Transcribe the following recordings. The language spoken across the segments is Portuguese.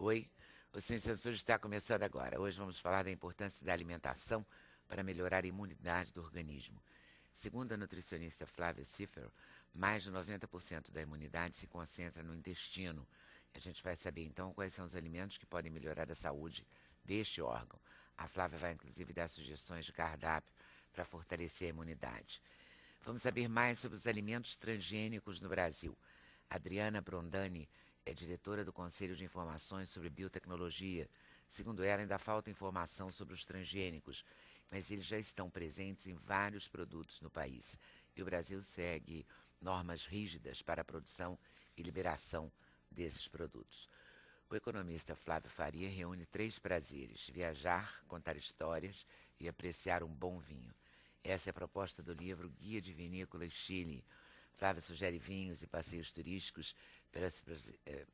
Oi, o Sem Censura está começando agora. Hoje vamos falar da importância da alimentação para melhorar a imunidade do organismo. Segundo a nutricionista Flávia Schiffer, mais de 90% da imunidade se concentra no intestino. A gente vai saber então quais são os alimentos que podem melhorar a saúde deste órgão. A Flávia vai inclusive dar sugestões de cardápio para fortalecer a imunidade. Vamos saber mais sobre os alimentos transgênicos no Brasil. Adriana Brondani é diretora do Conselho de Informações sobre Biotecnologia. Segundo ela, ainda falta informação sobre os transgênicos, mas eles já estão presentes em vários produtos no país. E o Brasil segue normas rígidas para a produção e liberação desses produtos. O economista Flávio Faria reúne 3 prazeres: viajar, contar histórias e apreciar um bom vinho. Essa é a proposta do livro Guia de Vinícolas Chile. Flávia sugere vinhos e passeios turísticos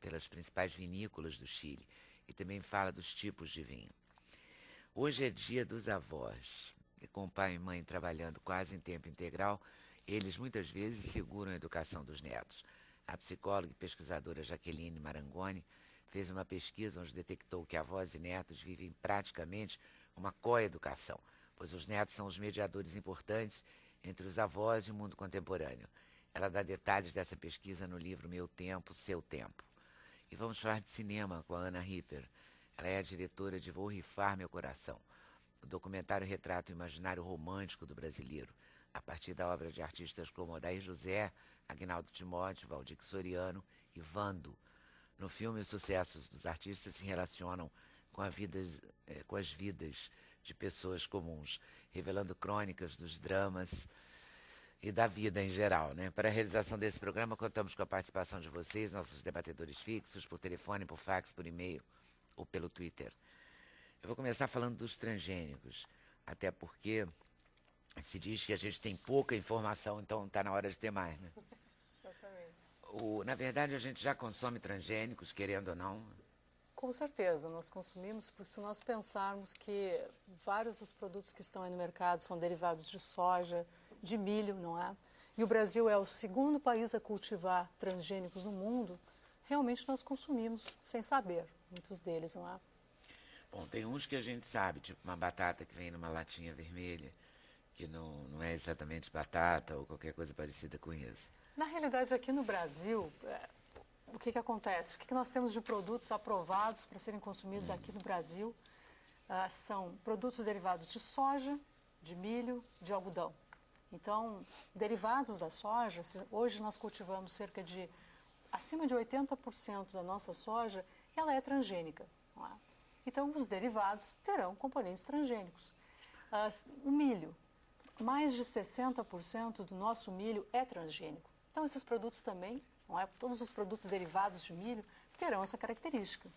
pelas principais vinícolas do Chile e também fala dos tipos de vinho. Hoje é dia dos avós. E com pai e mãe trabalhando quase em tempo integral, eles muitas vezes seguram a educação dos netos. A psicóloga e pesquisadora Jaqueline Marangoni fez uma pesquisa onde detectou que avós e netos vivem praticamente uma coeducação, pois os netos são os mediadores importantes entre os avós e o mundo contemporâneo. Ela dá detalhes dessa pesquisa no livro Meu Tempo, Seu Tempo. E vamos falar de cinema com a Ana Ripper. Ela é a diretora de Vou Rifar Meu Coração. O documentário retrata o imaginário romântico do brasileiro, a partir da obra de artistas como Odair José, Aguinaldo Timóteo, Valdir Soriano e Vando. No filme, os sucessos dos artistas se relacionam com as vidas de pessoas comuns, revelando crônicas dos dramas e da vida em geral, né? Para a realização desse programa, contamos com a participação de vocês, nossos debatedores fixos, por telefone, por fax, por e-mail ou pelo Twitter. Eu vou começar falando dos transgênicos, até porque se diz que a gente tem pouca informação, então está na hora de ter mais, né? Exatamente. Na verdade, a gente já consome transgênicos, querendo ou não. Com certeza, nós consumimos, porque se nós pensarmos que vários dos produtos que estão aí no mercado são derivados de soja, de milho, não é? E o Brasil é o segundo país a cultivar transgênicos no mundo, realmente nós consumimos sem saber, muitos deles, não é? Bom, tem uns que a gente sabe, tipo uma batata que vem numa latinha vermelha, que não é exatamente batata ou qualquer coisa parecida com isso. Na realidade, aqui no Brasil, o que acontece? O que nós temos de produtos aprovados para serem consumidos aqui no Brasil são produtos derivados de soja, de milho, de algodão. Então, derivados da soja, hoje nós cultivamos acima de 80% da nossa soja, ela é transgênica, não é? Então, os derivados terão componentes transgênicos. O milho, mais de 60% do nosso milho é transgênico. Então, esses produtos também, não é? Todos os produtos derivados de milho terão essa característica.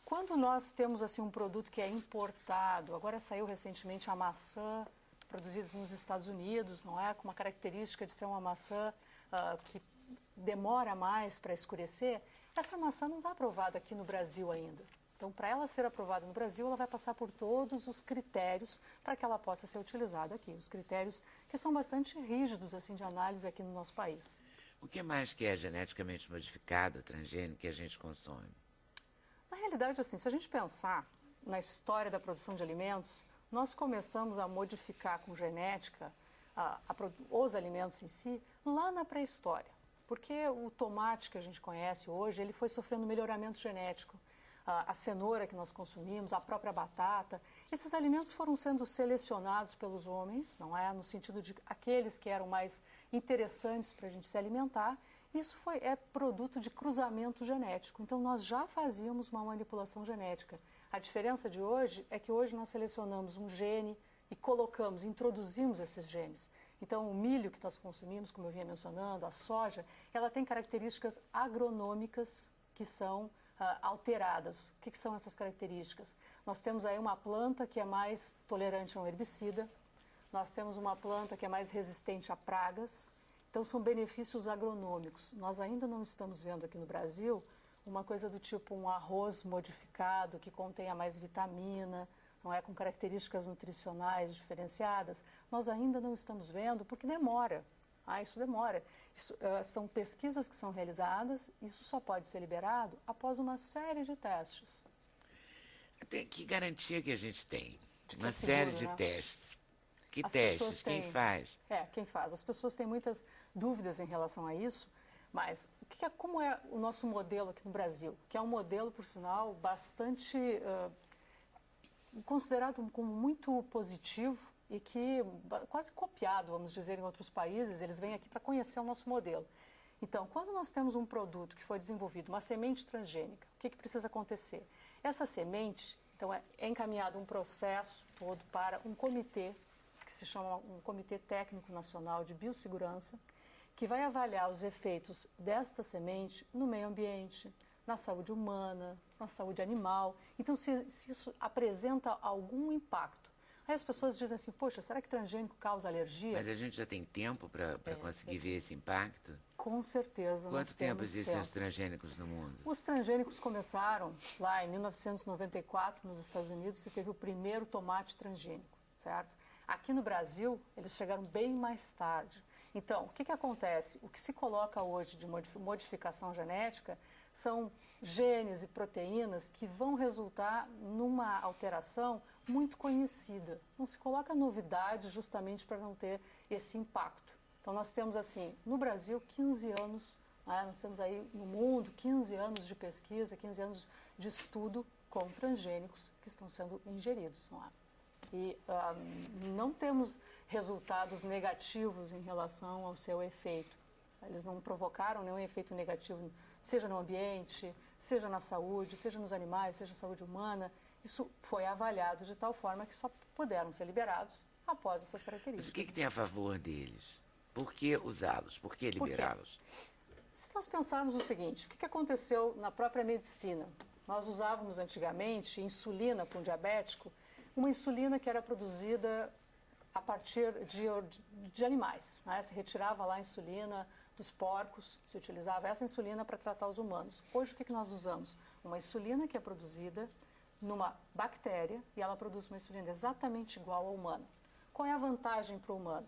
Quando nós temos assim um produto que é importado, agora saiu recentemente a maçã produzida nos Estados Unidos, não é? Com uma característica de ser uma maçã que demora mais para escurecer, essa maçã não está aprovada aqui no Brasil ainda. Então, para ela ser aprovada no Brasil, ela vai passar por todos os critérios para que ela possa ser utilizada aqui. Os critérios que são bastante rígidos assim, de análise aqui no nosso país. O que mais que é geneticamente modificado, transgênico, que a gente consome? Na realidade, assim, se a gente pensar na história da produção de alimentos, nós começamos a modificar com genética os alimentos em si lá na pré-história. Porque o tomate que a gente conhece hoje, ele foi sofrendo melhoramento genético. A cenoura que nós consumimos, a própria batata, esses alimentos foram sendo selecionados pelos homens, não é? No sentido de aqueles que eram mais interessantes para a gente se alimentar. Isso é produto de cruzamento genético. Então, nós já fazíamos uma manipulação genética. A diferença de hoje é que hoje nós selecionamos um gene e introduzimos esses genes. Então, o milho que nós consumimos, como eu vinha mencionando, a soja, ela tem características agronômicas que são alteradas. O que são essas características? Nós temos aí uma planta que é mais tolerante a um herbicida, nós temos uma planta que é mais resistente a pragas, então são benefícios agronômicos. Nós ainda não estamos vendo aqui no Brasil uma coisa do tipo um arroz modificado que contenha mais vitamina, não é, com características nutricionais diferenciadas. Nós ainda não estamos vendo porque demora. Isso demora. São pesquisas que são realizadas, isso só pode ser liberado após uma série de testes. Que garantia que a gente tem? Uma série de testes. Que As testes? Quem faz? Quem faz. As pessoas têm muitas dúvidas em relação a isso, mas como é o nosso modelo aqui no Brasil? Que é um modelo, por sinal, bastante considerado como muito positivo e que quase copiado, vamos dizer, em outros países. Eles vêm aqui para conhecer o nosso modelo. Então, quando nós temos um produto que foi desenvolvido, uma semente transgênica, o que precisa acontecer? Essa semente, então, é encaminhado um processo todo para um comitê, que se chama um Comitê Técnico Nacional de Biossegurança, que vai avaliar os efeitos desta semente no meio ambiente, na saúde humana, na saúde animal. Então, se isso apresenta algum impacto. Aí as pessoas dizem assim, poxa, será que transgênico causa alergia? Mas a gente já tem tempo para conseguir ver esse impacto? Com certeza. Quanto tempo existem os transgênicos no mundo? Os transgênicos começaram lá em 1994, nos Estados Unidos, você teve o primeiro tomate transgênico, certo? Aqui no Brasil, eles chegaram bem mais tarde. Então, o que acontece? O que se coloca hoje de modificação genética são genes e proteínas que vão resultar numa alteração muito conhecida. Não se coloca novidade justamente para não ter esse impacto. Então, nós temos, assim, no Brasil, 15 anos, nós temos aí no mundo 15 anos de pesquisa, 15 anos de estudo com transgênicos que estão sendo ingeridos. E não temos resultados negativos em relação ao seu efeito. Eles não provocaram nenhum efeito negativo, seja no ambiente, seja na saúde, seja nos animais, seja na saúde humana. Isso foi avaliado de tal forma que só puderam ser liberados após essas características. Mas o que tem a favor deles? Por que usá-los? Por que liberá-los? Se nós pensarmos o seguinte, o que aconteceu na própria medicina? Nós usávamos antigamente insulina para um diabético, uma insulina que era produzida a partir de animais. Se retirava lá a insulina dos porcos, se utilizava essa insulina para tratar os humanos. Hoje, o que nós usamos? Uma insulina que é produzida numa bactéria e ela produz uma insulina exatamente igual ao humano. Qual é a vantagem para o humano?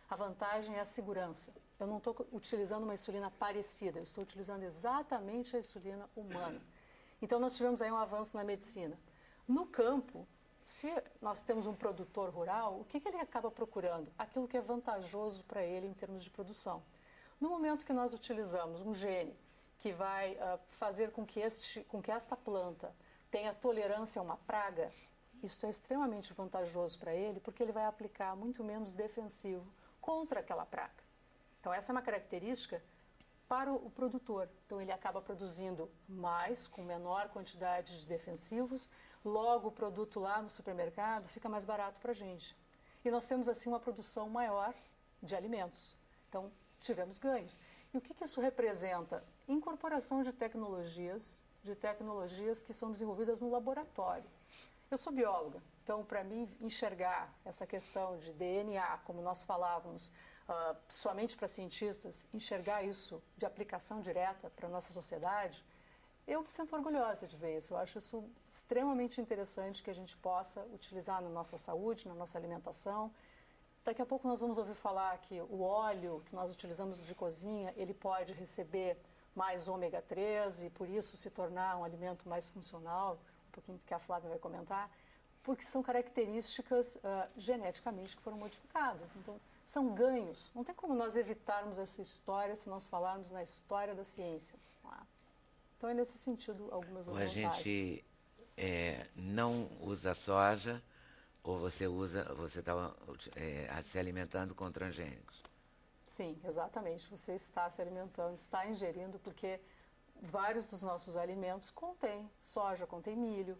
A vantagem é a segurança. Eu não estou utilizando uma insulina parecida, eu estou utilizando exatamente a insulina humana. Então, nós tivemos aí um avanço na medicina. No campo, se nós temos um produtor rural, o que ele acaba procurando? Aquilo que é vantajoso para ele em termos de produção. No momento que nós utilizamos um gene que vai fazer com que esta planta tenha tolerância a uma praga, isso é extremamente vantajoso para ele, porque ele vai aplicar muito menos defensivo contra aquela praga. Então, essa é uma característica para o produtor. Então, ele acaba produzindo mais, com menor quantidade de defensivos, logo o produto lá no supermercado fica mais barato para a gente. E nós temos, assim, uma produção maior de alimentos. Então, tivemos ganhos. E o que isso representa? Incorporação de tecnologias que são desenvolvidas no laboratório. Eu sou bióloga, então, para mim, enxergar essa questão de DNA, como nós falávamos, somente para cientistas, enxergar isso de aplicação direta para a nossa sociedade, eu me sinto orgulhosa de ver isso. Eu acho isso extremamente interessante que a gente possa utilizar na nossa saúde, na nossa alimentação. Daqui a pouco nós vamos ouvir falar que o óleo que nós utilizamos de cozinha, ele pode receber mais ômega 3 e por isso se tornar um alimento mais funcional, um pouquinho do que a Flávia vai comentar, porque são características geneticamente que foram modificadas. Então, são ganhos. Não tem como nós evitarmos essa história se nós falarmos na história da ciência. Então, é nesse sentido algumas das vantagens. A gente não usa soja ou você está se alimentando com transgênicos? Sim, exatamente. Você está se alimentando, está ingerindo, porque vários dos nossos alimentos contêm soja, contêm milho,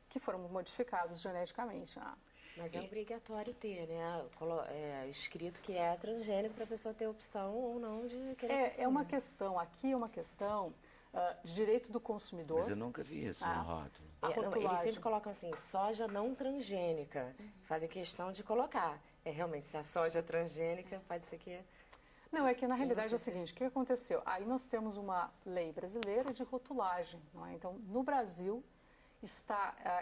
que foram modificados geneticamente. Mas é obrigatório ter, né? Escrito que é transgênico para a pessoa ter opção ou não de querer consumir. É uma questão, aqui é uma questão de direito do consumidor. Mas eu nunca vi isso no rótulo. Eles sempre colocam assim, soja não transgênica. Fazem questão de colocar. Realmente, se a soja é transgênica, pode ser que... Não, é que na realidade é o seguinte, o que aconteceu? Aí nós temos uma lei brasileira de rotulagem, não é? Então, no Brasil,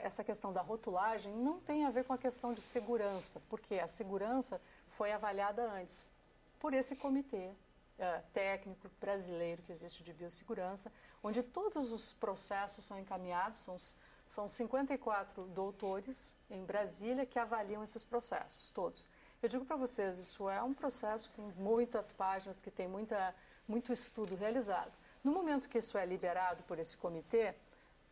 essa questão da rotulagem não tem a ver com a questão de segurança, porque a segurança foi avaliada antes. por esse comitê técnico brasileiro que existe de biossegurança, onde todos os processos são encaminhados, são 54 doutores em Brasília que avaliam esses processos, todos. Eu digo para vocês, isso é um processo com muitas páginas, que tem muito estudo realizado. No momento que isso é liberado por esse comitê,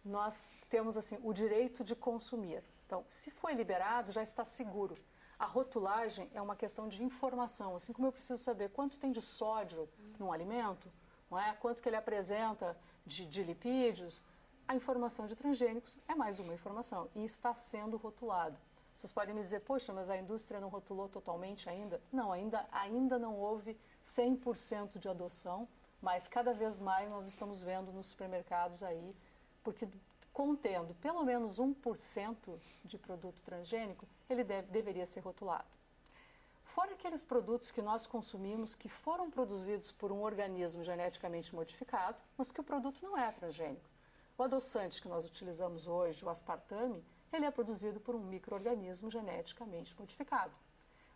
nós temos assim o direito de consumir. Então, se foi liberado, já está seguro. A rotulagem é uma questão de informação, assim como eu preciso saber quanto tem de sódio num alimento, não é? Quanto que ele apresenta de lipídios. A informação de transgênicos é mais uma informação e está sendo rotulado. Vocês podem me dizer, poxa, mas a indústria não rotulou totalmente ainda? Não, ainda não houve 100% de adoção, mas cada vez mais nós estamos vendo nos supermercados aí, porque contendo pelo menos 1% de produto transgênico, ele deveria ser rotulado. Fora aqueles produtos que nós consumimos que foram produzidos por um organismo geneticamente modificado, mas que o produto não é transgênico. O adoçante que nós utilizamos hoje, o aspartame, ele é produzido por um micro-organismo geneticamente modificado.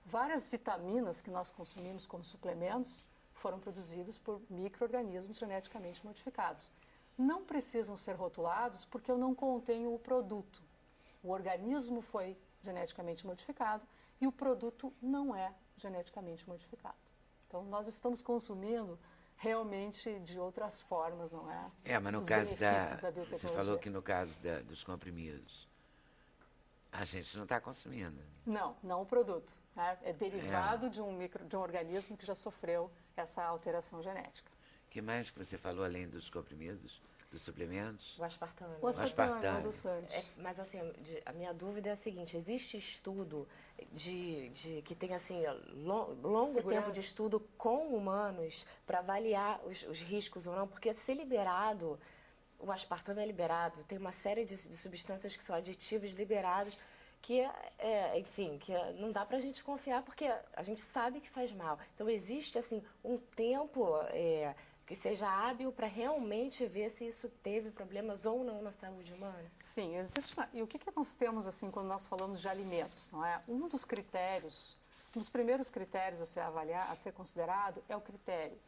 Várias vitaminas que nós consumimos como suplementos foram produzidos por micro-organismos geneticamente modificados. Não precisam ser rotulados porque eu não contenho o produto. O organismo foi geneticamente modificado e o produto não é geneticamente modificado. Então, nós estamos consumindo realmente de outras formas, não é? Mas no Os caso benefícios da biotecnologia. Você falou que no caso dos comprimidos, a gente não está consumindo. Não o produto. Né? É derivado de um organismo que já sofreu essa alteração genética. O que mais que você falou além dos comprimidos, dos suplementos? O aspartame. O aspartame é um adoçante. Mas assim, a minha dúvida é a seguinte, existe estudo que tem assim longo tempo de estudo com humanos para avaliar os riscos ou não? Porque se liberado, o aspartame é liberado, tem uma série de substâncias que são aditivos liberados que, que não dá para a gente confiar porque a gente sabe que faz mal. Então, existe assim um tempo que seja hábil para realmente ver se isso teve problemas ou não na saúde humana? Sim, existe. E o que nós temos assim quando nós falamos de alimentos, não é? Um dos primeiros critérios a ser avaliar, a ser considerado, é o critério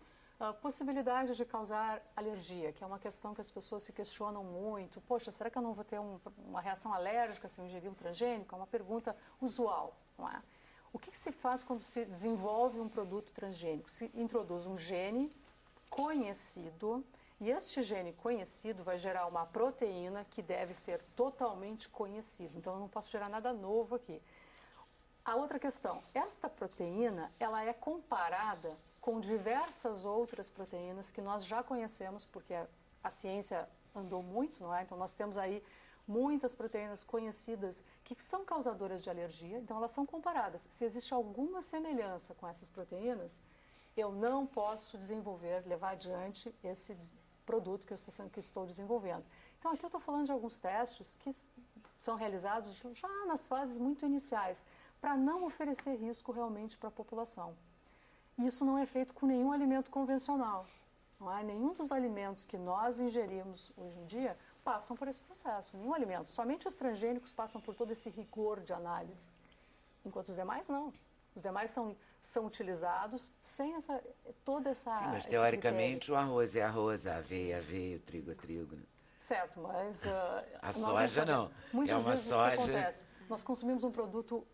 a possibilidade de causar alergia, que é uma questão que as pessoas se questionam muito. Poxa, será que eu não vou ter uma reação alérgica se eu ingerir um transgênico? É uma pergunta usual, não é? O que se faz quando se desenvolve um produto transgênico? Se introduz um gene conhecido, e este gene conhecido vai gerar uma proteína que deve ser totalmente conhecida. Então, eu não posso gerar nada novo aqui. A outra questão, esta proteína, ela é comparada com diversas outras proteínas que nós já conhecemos, porque a ciência andou muito, não é? Então, nós temos aí muitas proteínas conhecidas que são causadoras de alergia, então elas são comparadas. Se existe alguma semelhança com essas proteínas, eu não posso levar adiante esse produto que eu estou desenvolvendo. Então, aqui eu estou falando de alguns testes que são realizados já nas fases muito iniciais, para não oferecer risco realmente para a população. E isso não é feito com nenhum alimento convencional. Não é? Nenhum dos alimentos que nós ingerimos hoje em dia passam por esse processo. Nenhum alimento. Somente os transgênicos passam por todo esse rigor de análise. Enquanto os demais não. Os demais são utilizados sem toda essa... Sim, mas teoricamente o arroz é arroz, a aveia é aveia, o trigo é trigo. Né? Certo, mas... a soja não. Muitas vezes soja... o que acontece? Nós consumimos um produto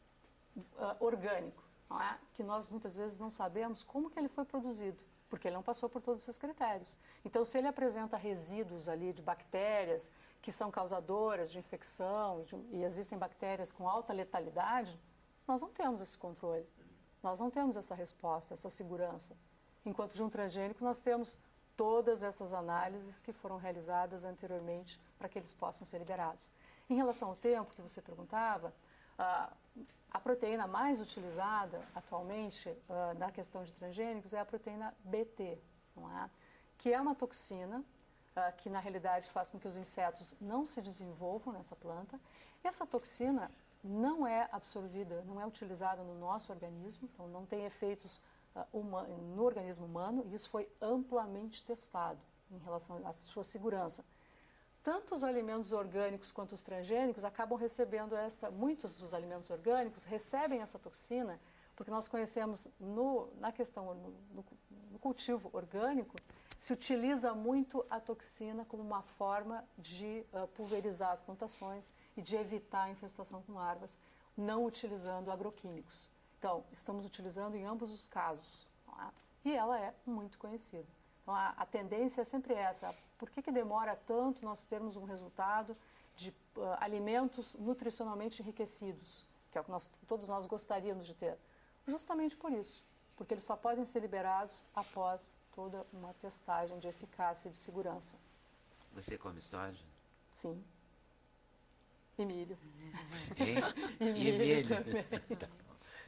orgânico, não é? Que nós muitas vezes não sabemos como que ele foi produzido, porque ele não passou por todos esses critérios. Então, se ele apresenta resíduos ali de bactérias que são causadoras de infecção e existem bactérias com alta letalidade, nós não temos esse controle, nós não temos essa resposta, essa segurança. Enquanto de um transgênico, nós temos todas essas análises que foram realizadas anteriormente para que eles possam ser liberados. Em relação ao tempo que você perguntava, a proteína mais utilizada atualmente na questão de transgênicos é a proteína BT, não é? Que é uma toxina que na realidade faz com que os insetos não se desenvolvam nessa planta. Essa toxina não é absorvida, não é utilizada no nosso organismo, então não tem efeitos no organismo humano, e isso foi amplamente testado em relação à sua segurança. Tanto os alimentos orgânicos quanto os transgênicos acabam recebendo muitos dos alimentos orgânicos recebem essa toxina Porque nós conhecemos, na questão, no cultivo orgânico, se utiliza muito a toxina como uma forma de pulverizar as plantações e de evitar a infestação com larvas, não utilizando agroquímicos. Então, estamos utilizando em ambos os casos, não é? E ela é muito conhecida. Então, a tendência é sempre essa. Por que demora tanto nós termos um resultado de alimentos nutricionalmente enriquecidos, que é o que todos nós gostaríamos de ter? Justamente por isso, porque eles só podem ser liberados após toda uma testagem de eficácia e de segurança. Você come soja? Sim. E milho. Hein? E milho também. Tá.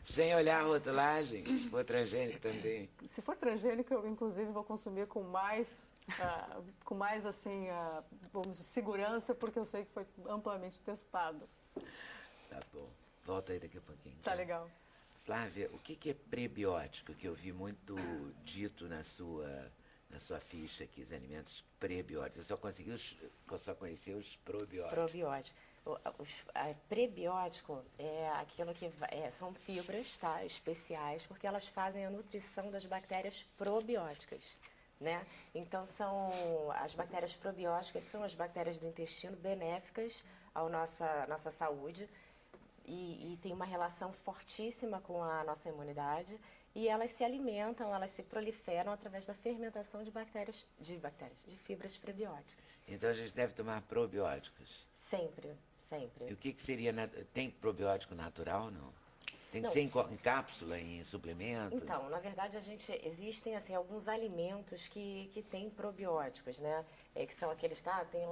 Sem olhar a rotulagem, se for transgênico também. Se for transgênico, eu inclusive vou consumir com mais assim, vamos dizer, segurança, porque eu sei que foi amplamente testado. Tá bom. Volta aí daqui a pouquinho. Tá legal. Flávia, o que é prebiótico? Que eu vi muito dito na sua ficha aqui, os alimentos prebióticos. Eu só conheci os probióticos. Probiótico. Prebiótico é aquilo que são fibras, tá, especiais, porque elas fazem a nutrição das bactérias probióticas, né? Então, as bactérias probióticas são as bactérias do intestino benéficas à nossa saúde e tem uma relação fortíssima com a nossa imunidade e elas se alimentam, elas se proliferam através da fermentação de fibras prebióticas. Então, a gente deve tomar probióticos? Sempre. E o que seria... Tem probiótico natural, não? Tem que Não. ser em cápsula, em suplemento? Então, na verdade, existem assim, alguns alimentos que têm probióticos, né? Que são aqueles, tem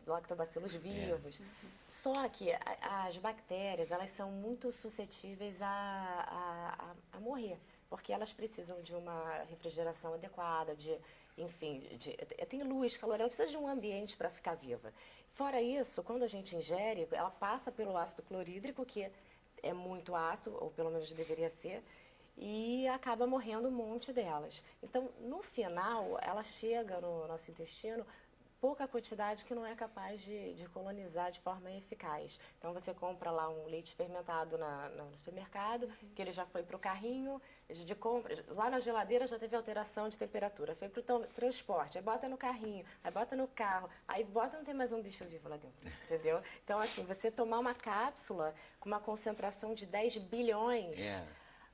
lactobacilos vivos. Só que as bactérias, elas são muito suscetíveis a morrer, porque elas precisam de uma refrigeração adequada, tem luz, calor, ela precisa de um ambiente para ficar viva. Fora isso, quando a gente ingere, ela passa pelo ácido clorídrico, que é muito ácido, ou pelo menos deveria ser, e acaba morrendo um monte delas. Então, no final, ela chega no nosso intestino pouca quantidade que não é capaz de colonizar de forma eficaz. Então, você compra lá um leite fermentado no supermercado, que ele já foi para o carrinho de compra, lá na geladeira já teve alteração de temperatura, foi para o transporte, aí bota no carrinho, aí bota no carro, aí bota, não tem mais um bicho vivo lá dentro, entendeu? Então, assim, você tomar uma cápsula com uma concentração de 10 bilhões...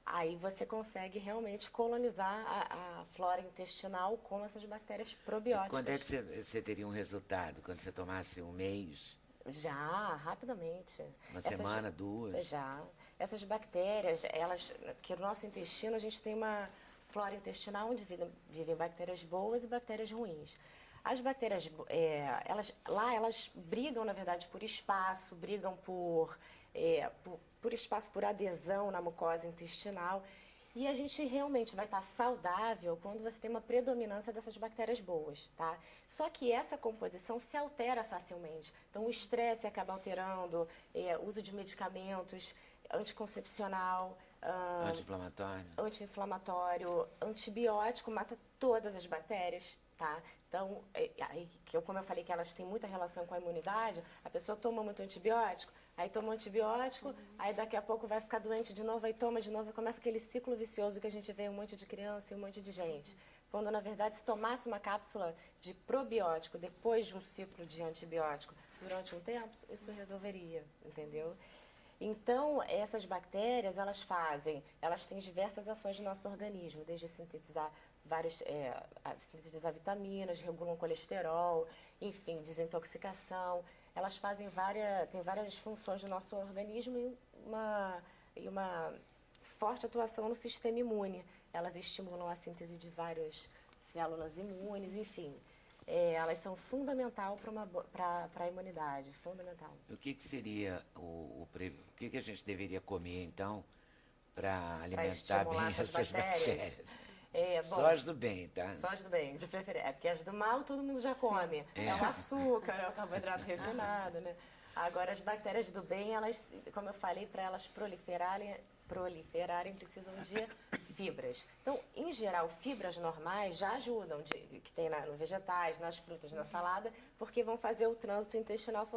Aí você consegue realmente colonizar a flora intestinal com essas bactérias probióticas. E quando é que você teria um resultado? Quando você tomasse um mês? Já, rapidamente. Uma semana, duas? Já. Essas bactérias, que no nosso intestino a gente tem uma flora intestinal onde vivem bactérias boas e bactérias ruins. As bactérias, elas brigam, na verdade, por espaço, brigam por espaço, por adesão na mucosa intestinal. E a gente realmente vai estar saudável quando você tem uma predominância dessas bactérias boas, tá? Só que essa composição se altera facilmente. Então, o estresse acaba alterando, uso de medicamentos, anticoncepcional, anti-inflamatório, antibiótico, mata todas as bactérias, tá? Então, como eu falei que elas têm muita relação com a imunidade, a pessoa toma muito antibiótico, aí toma um antibiótico, aí daqui a pouco vai ficar doente de novo, aí toma de novo, e começa aquele ciclo vicioso que a gente vê em um monte de criança e um monte de gente. Quando, na verdade, se tomasse uma cápsula de probiótico depois de um ciclo de antibiótico durante um tempo, isso resolveria, entendeu? Então, essas bactérias, elas têm diversas ações no nosso organismo, desde sintetizar sintetizar vitaminas, regulam colesterol, enfim, desintoxicação. Elas têm várias funções no nosso organismo e uma forte atuação no sistema imune. Elas estimulam a síntese de várias células imunes, enfim. Elas são fundamentais para a imunidade, fundamental. O que seria o que a gente deveria comer, então, para alimentar bem essas bactérias? Só as do bem, tá? Só as do bem, de preferência. Porque as do mal todo mundo já come. É o açúcar, é o carboidrato refinado, né? Agora, as bactérias do bem, elas, como eu falei, para elas proliferarem, precisam de fibras. Então, em geral, fibras normais já ajudam, que tem nos vegetais, nas frutas, na salada, porque vão fazer o trânsito intestinal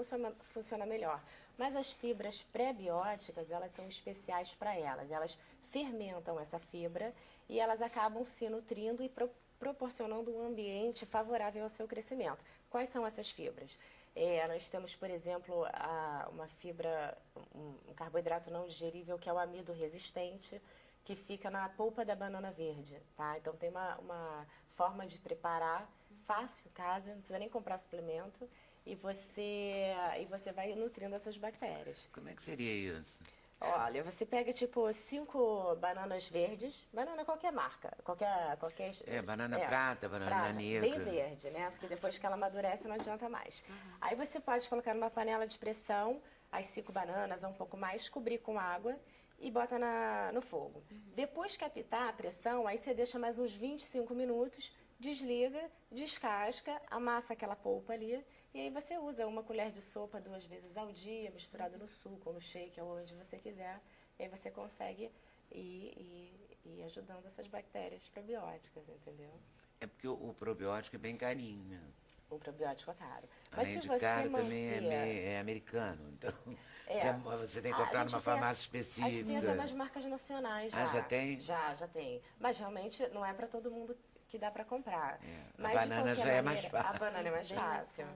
funcionar melhor. Mas as fibras pré-bióticas, elas são especiais para elas. Elas fermentam essa fibra e elas acabam se nutrindo e proporcionando um ambiente favorável ao seu crescimento. Quais são essas fibras? Nós temos, por exemplo, uma fibra, um carboidrato não digerível, que é o amido resistente, que fica na polpa da banana verde, tá? Então tem uma forma de preparar fácil em casa, não precisa nem comprar suplemento, e você vai nutrindo essas bactérias. Como é que seria isso? Olha, você pega tipo 5 bananas verdes, banana qualquer marca, qualquer banana prata, banana negra. Bem verde, né? Porque depois que ela amadurece não adianta mais. Aí você pode colocar numa panela de pressão as 5 bananas ou um pouco mais, cobrir com água e bota no fogo. Depois que apitar a pressão, aí você deixa mais uns 25 minutos, desliga, descasca, amassa aquela polpa ali. E aí você usa uma colher de sopa 2 vezes ao dia, misturado no suco ou no shake, ou onde você quiser. E aí você consegue ir ajudando essas bactérias probióticas, entendeu? É porque o probiótico é bem carinho, né? O probiótico é caro. Mas Além se de você caro, manter... também é americano, então você tem que A comprar gente numa farmácia específica. A gente tem até umas marcas nacionais já. Ah, já tem? Já tem. Mas realmente não é para todo mundo que dá para comprar. Mas, a banana já é mais fácil. A banana é mais fácil.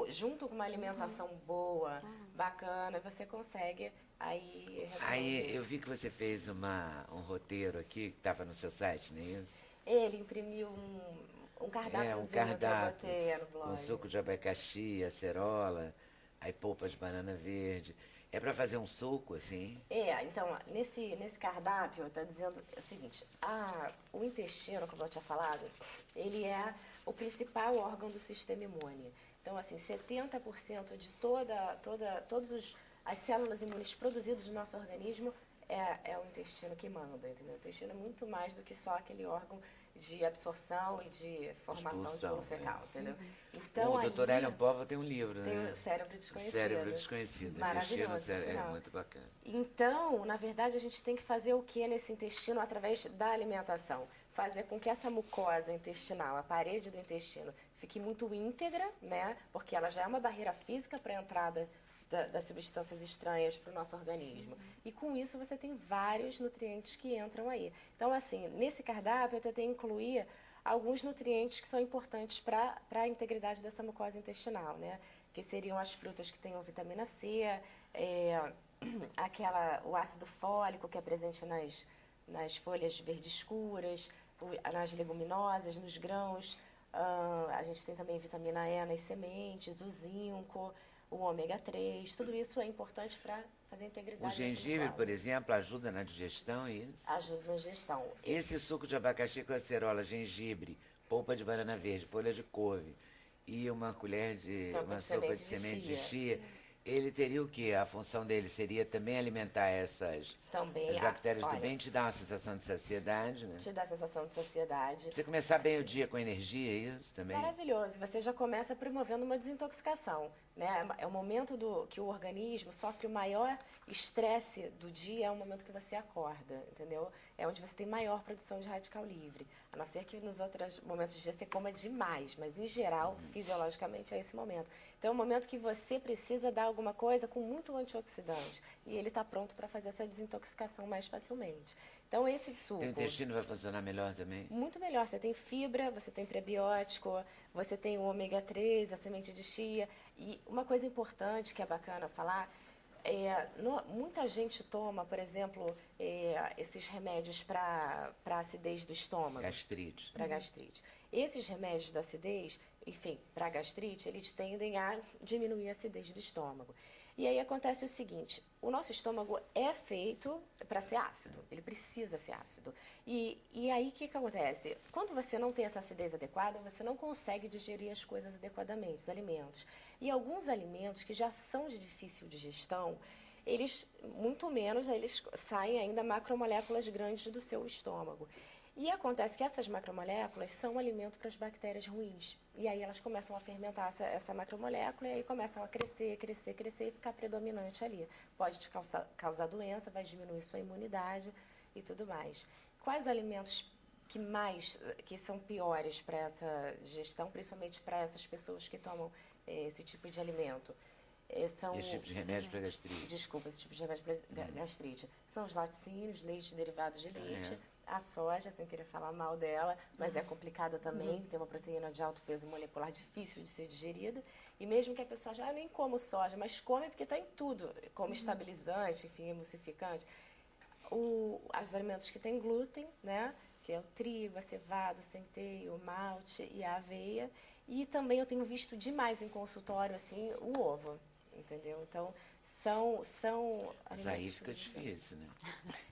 Junto com uma alimentação boa, bacana, você consegue aí... Aí eu vi que você fez um roteiro aqui, que estava no seu site, não é isso? Ele imprimiu um cardápiozinho que eu botei no blog. Com suco de abacaxi, acerola, aí polpa de banana verde. É para fazer um suco, assim? Então, nesse cardápio, está dizendo o seguinte, o intestino, como eu tinha falado, ele é o principal órgão do sistema imune. Então, assim, 70% de todas as células imunes produzidas do nosso organismo é o intestino que manda, entendeu? O intestino é muito mais do que só aquele órgão de absorção e de formação de bolo fecal, entendeu? Então, o Dr. Ellen Pova tem um livro, tem né? o Cérebro Desconhecido. Cérebro Desconhecido. Maravilhoso, É muito bacana. Então, na verdade, a gente tem que fazer o que nesse intestino através da alimentação? Fazer com que essa mucosa intestinal, a parede do intestino, fique muito íntegra, né? Porque ela já é uma barreira física para a entrada das substâncias estranhas para o nosso organismo. E com isso você tem vários nutrientes que entram aí. Então, assim, nesse cardápio eu tentei incluir alguns nutrientes que são importantes para a integridade dessa mucosa intestinal, né? Que seriam as frutas que tenham vitamina C, o ácido fólico que é presente nas folhas verdes escuras, nas leguminosas, nos grãos. A gente tem também vitamina E nas sementes, o zinco, o ômega 3, tudo isso é importante para fazer a integridade. O gengibre, por exemplo, ajuda na digestão, isso? Ajuda na digestão. Esse suco de abacaxi com acerola, gengibre, polpa de banana verde, folha de couve e uma colher de sopa de semente de chia, ele teria o quê? A função dele seria também alimentar as bactérias do bem, te dar uma sensação de saciedade, né? Te dá a sensação de saciedade. Você começar bem o dia com energia, isso também? Maravilhoso. Você já começa promovendo uma desintoxicação, né? É o momento que o organismo sofre o maior estresse do dia, é o momento que você acorda, entendeu? É onde você tem maior produção de radical livre. A não ser que nos outros momentos do dia você coma demais, mas em geral, fisiologicamente, é esse momento. Então é um momento que você precisa dar alguma coisa com muito antioxidante. E ele está pronto para fazer essa desintoxicação mais facilmente. Então esse suco... O intestino vai funcionar melhor também? Muito melhor. Você tem fibra, você tem prebiótico, você tem o ômega 3, a semente de chia. E uma coisa importante que é bacana falar... muita gente toma, por exemplo, esses remédios para acidez do estômago. Gastrite. Para gastrite. Esses remédios da acidez, enfim, para gastrite, eles tendem a diminuir a acidez do estômago. E aí acontece o seguinte, o nosso estômago é feito para ser ácido, ele precisa ser ácido. E aí o que acontece? Quando você não tem essa acidez adequada, você não consegue digerir as coisas adequadamente, os alimentos. E alguns alimentos que já são de difícil digestão, eles, muito menos, eles saem ainda macromoléculas grandes do seu estômago. E acontece que essas macromoléculas são alimento para as bactérias ruins. E aí elas começam a fermentar essa macromolécula e aí começam a crescer e ficar predominante ali. Pode te causar doença, vai diminuir sua imunidade e tudo mais. Quais alimentos que são piores para essa digestão, principalmente para essas pessoas que tomam esse tipo de alimento? Esse tipo de remédio para gastrite. Desculpa, esse tipo de remédio para gastrite. são os laticínios, leite derivado de leite. A soja, sem querer falar mal dela, mas é complicada também, tem uma proteína de alto peso molecular difícil de ser digerida. E mesmo que a pessoa já nem como soja, mas come porque está em tudo, como estabilizante, enfim, emulsificante. Os alimentos que têm glúten, né? Que é o trigo, a cevada, o centeio, o malte e a aveia. E também eu tenho visto demais em consultório, assim, o ovo, entendeu? Então, são Mas aí fica difícil, né?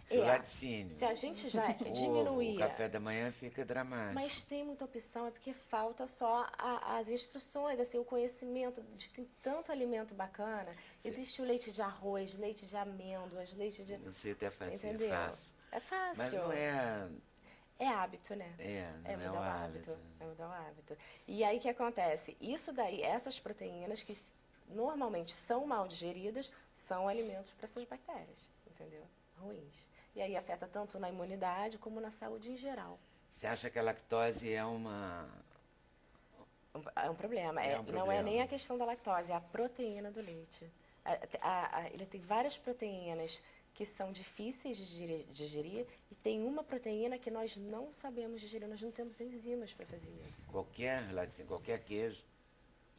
É, O laticínio. se a gente já O diminuir... café da manhã fica dramático. Mas tem muita opção, é porque falta só as instruções, assim, o conhecimento. Tem tanto alimento bacana. Existe o leite de arroz, leite de amêndoas, leite de... Eu sei até fazer, Entendeu? fácil. É fácil. Mas não é... É hábito, né? Não é mudar o o hábito. É mudar o hábito. E aí o que acontece? Isso daí, essas proteínas que normalmente são mal digeridas, são alimentos para essas bactérias, entendeu? Ruins. E aí afeta tanto na imunidade como na saúde em geral. Você acha que a lactose é É um problema. É um Não é problema. nem a questão da lactose, é a proteína do leite. Ele tem várias proteínas que são difíceis de digerir e tem uma proteína que nós não sabemos digerir, nós não temos enzimas para fazer isso. qualquer laticínio, qualquer queijo?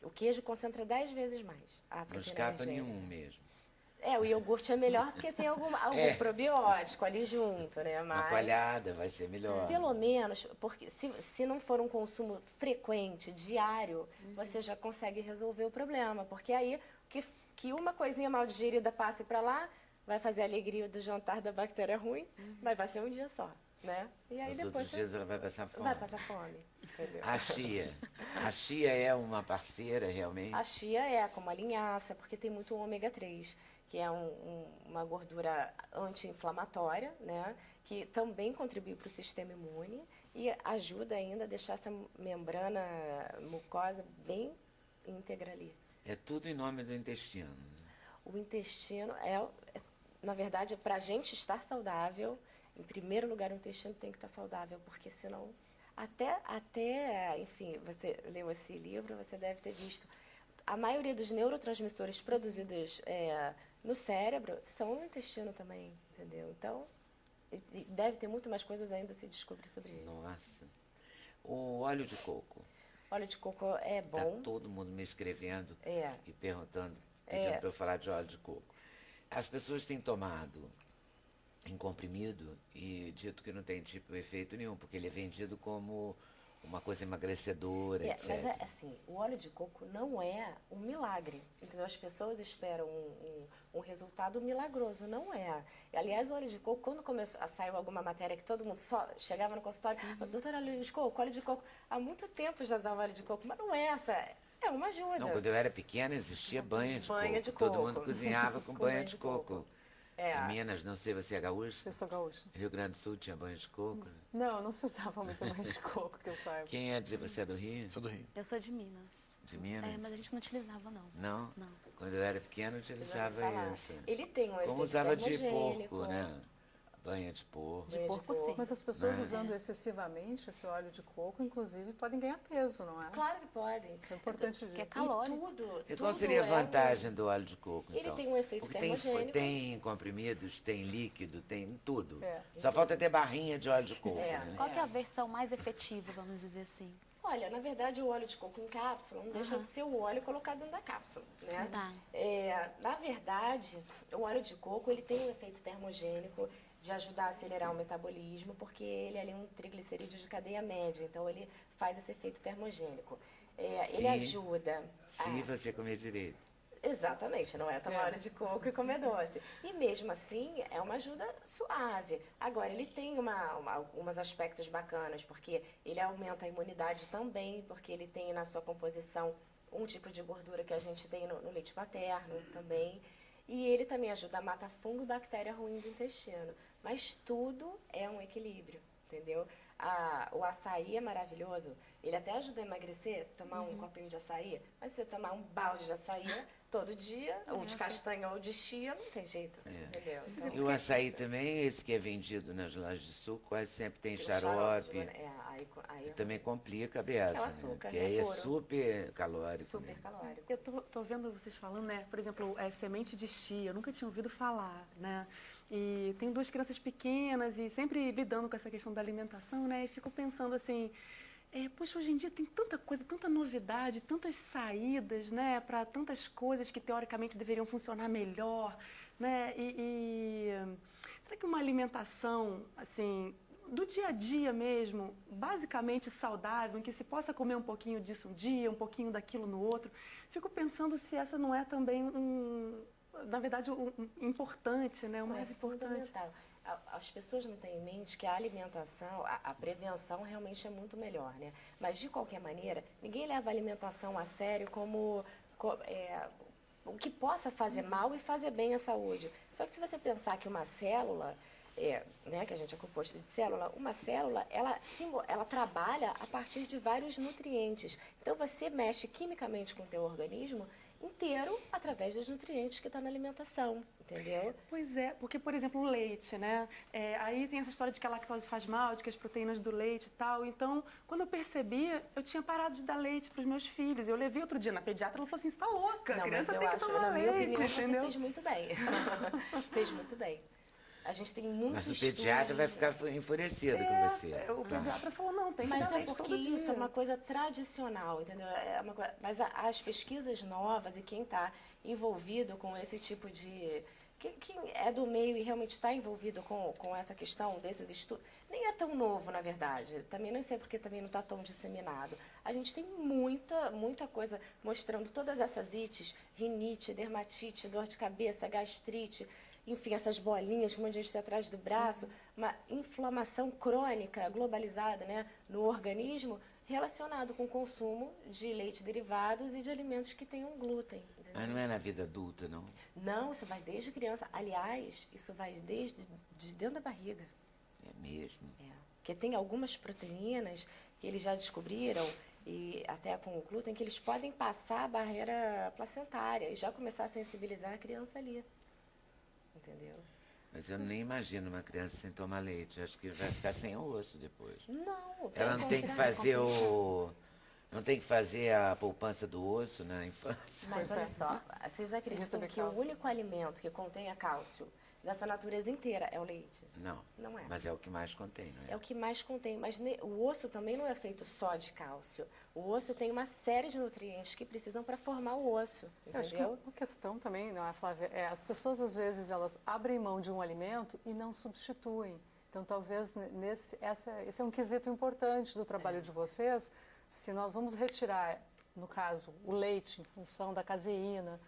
O queijo concentra 10 vezes mais a Não proteína escapa energética. nenhum mesmo. O iogurte é melhor porque tem algum probiótico ali junto, né? Uma Mas, coalhada vai ser melhor. pelo menos, porque se não for um consumo frequente, diário, você já consegue resolver o problema. Porque aí, que uma coisinha mal digerida passe para lá, vai fazer a alegria do jantar da bactéria ruim, mas vai ser um dia só, né? E aí Nos depois outros dias ela vai passar fome. vai passar fome, entendeu? A chia. A chia é uma parceira, realmente? A chia é como a linhaça, porque tem muito ômega 3, que é uma gordura anti-inflamatória, né? Que também contribui para o sistema imune e ajuda ainda a deixar essa membrana mucosa bem íntegra ali. É tudo em nome do intestino. O intestino na verdade, para a gente estar saudável, em primeiro lugar o intestino tem que estar saudável, porque senão, enfim, você leu esse livro, você deve ter visto, a maioria dos neurotransmissores produzidos no cérebro são no intestino também, entendeu? Então, deve ter muito mais coisas ainda a se descobrir sobre ele. Nossa. O óleo de coco. Óleo de coco é Está bom. todo mundo me escrevendo É. e perguntando, pedindo para eu falar de óleo de coco. As pessoas têm tomado em comprimido e dito que não tem tipo efeito nenhum, porque ele é vendido como uma coisa emagrecedora, etc. Mas assim, o óleo de coco não é um milagre, entendeu? As pessoas esperam um resultado milagroso, não é. Aliás, o óleo de coco, quando saiu alguma matéria que todo mundo só chegava no consultório, doutora, óleo de coco, há muito tempo já usava óleo de coco, mas não é essa, é uma ajuda. Não, quando eu era pequena existia banha de Banha coco. de Todo coco. mundo cozinhava com banha de coco. É. Em Minas, não sei, você é gaúcho? Eu sou gaúcha. Rio Grande do Sul tinha banho de coco? Não, não se usava muito banho de coco, que eu saiba. Quem é de você? É do Rio? Sou do Rio. Eu sou de Minas. De Minas? Mas a gente não utilizava, não. Não? Não. Quando eu era pequeno, eu utilizava falar. isso. Ele tem um Como efeito usava de termogênico. porco, né? Banha de porco. Banha de porco, sim. Mas as pessoas Né? usando excessivamente esse óleo de coco, inclusive, podem ganhar peso, não é? Claro que podem. É importante Que é dizer. calórico. E qual seria a vantagem do óleo de coco, Ele então? tem um efeito Porque termogênico. tem comprimidos, tem líquido, tem tudo. É. Só falta ter barrinha de óleo de coco, É. né? Qual que é a versão mais efetiva, vamos dizer assim? Olha, na verdade, o óleo de coco em cápsula não deixa de ser o óleo colocado dentro da cápsula, né? Tá. Na verdade, o óleo de coco ele tem um efeito termogênico de ajudar a acelerar o metabolismo, porque ele é um triglicerídeo de cadeia média, então ele faz esse efeito termogênico. Ele ajuda Se você comer direito. Exatamente, não é tomar óleo de coco e comer doce. E mesmo assim, é uma ajuda suave. Agora, ele tem alguns aspectos bacanas, porque ele aumenta a imunidade também, porque ele tem na sua composição um tipo de gordura que a gente tem no leite materno também. E ele também ajuda a matar fungo e bactéria ruim do intestino. Mas tudo é um equilíbrio, entendeu? O açaí é maravilhoso. Ele até ajuda a emagrecer, se tomar um copinho de açaí. Mas se você tomar um balde de açaí todo dia, ou de castanha ou de chia, não tem jeito, entendeu? Então, E o açaí também, esse que é vendido nas lojas de suco, quase sempre tem tem xarope. aí Também complica a beça, Que é o né? açúcar, Que né, aí é puro. super calórico. super né? calórico. Eu tô vendo vocês falando, né? Por exemplo, semente de chia, eu nunca tinha ouvido falar, né? E tenho 2 crianças pequenas e sempre lidando com essa questão da alimentação, né? E fico pensando assim, poxa, hoje em dia tem tanta coisa, tanta novidade, tantas saídas, né? Para tantas coisas que teoricamente deveriam funcionar melhor, né? Será que uma alimentação, assim, do dia a dia mesmo, basicamente saudável, em que se possa comer um pouquinho disso um dia, um pouquinho daquilo no outro, fico pensando se essa não é também na verdade, importante, né? O mais importante. Fundamental. As pessoas não têm em mente que a alimentação, a prevenção realmente é muito melhor, né? Mas, de qualquer maneira, ninguém leva a alimentação a sério como o que possa fazer mal e fazer bem à saúde. Só que se você pensar que uma célula, né, que a gente é composto de célula, uma célula, ela trabalha a partir de vários nutrientes. Então, você mexe quimicamente com o teu organismo inteiro através dos nutrientes que está na alimentação, entendeu? Pois é, porque, por exemplo, o leite, né? Aí tem essa história de que a lactose faz mal, de que as proteínas do leite e tal. Então, quando eu percebi, eu tinha parado de dar leite para os meus filhos. Eu levei outro dia na pediatra, ela falou assim, você está louca, Não, a criança mas tem que tomar na minha leite, opinião, entendeu? você fez muito bem. Fez muito bem. A gente tem muito Mas o pediatra vai ficar enfurecido com você. O pediatra falou, não, tem que Mas dar é leite porque todo dia. isso é uma coisa tradicional, entendeu? Mas as pesquisas novas e quem está envolvido com esse tipo de... Quem é do meio e realmente está envolvido com essa questão desses estudos, nem é tão novo, na verdade. Também não sei porque também não está tão disseminado. A gente tem muita coisa mostrando todas essas ites, rinite, dermatite, dor de cabeça, gastrite, enfim, essas bolinhas que a gente tem atrás do braço, uma inflamação crônica globalizada, né, no organismo, relacionado com o consumo de leite derivados e de alimentos que tenham glúten. Entendeu? Mas não é na vida adulta, não? Não, isso vai desde criança. Aliás, isso vai desde de dentro da barriga. É mesmo? Porque tem algumas proteínas que eles já descobriram, e até com o glúten, que eles podem passar a barreira placentária e já começar a sensibilizar a criança ali. Entendeu? Mas eu nem imagino uma criança sem tomar leite. Acho que vai ficar sem o osso depois. Não, Ela não tem que fazer não tem que fazer a poupança do osso na infância. Mas olha só, vocês acreditam Receber que o cálcio. único alimento que contenha cálcio dessa natureza inteira é o leite? Não. Não é. Mas é o que mais contém, não é? É o que mais contém, mas o osso também não é feito só de cálcio. O osso tem uma série de nutrientes que precisam para formar o osso, Eu acho que entendeu? uma questão também, não é, Flávia, as pessoas às vezes elas abrem mão de um alimento e não substituem. Então talvez esse é um quesito importante do trabalho de vocês. Se nós vamos retirar, no caso, o leite em função da caseína,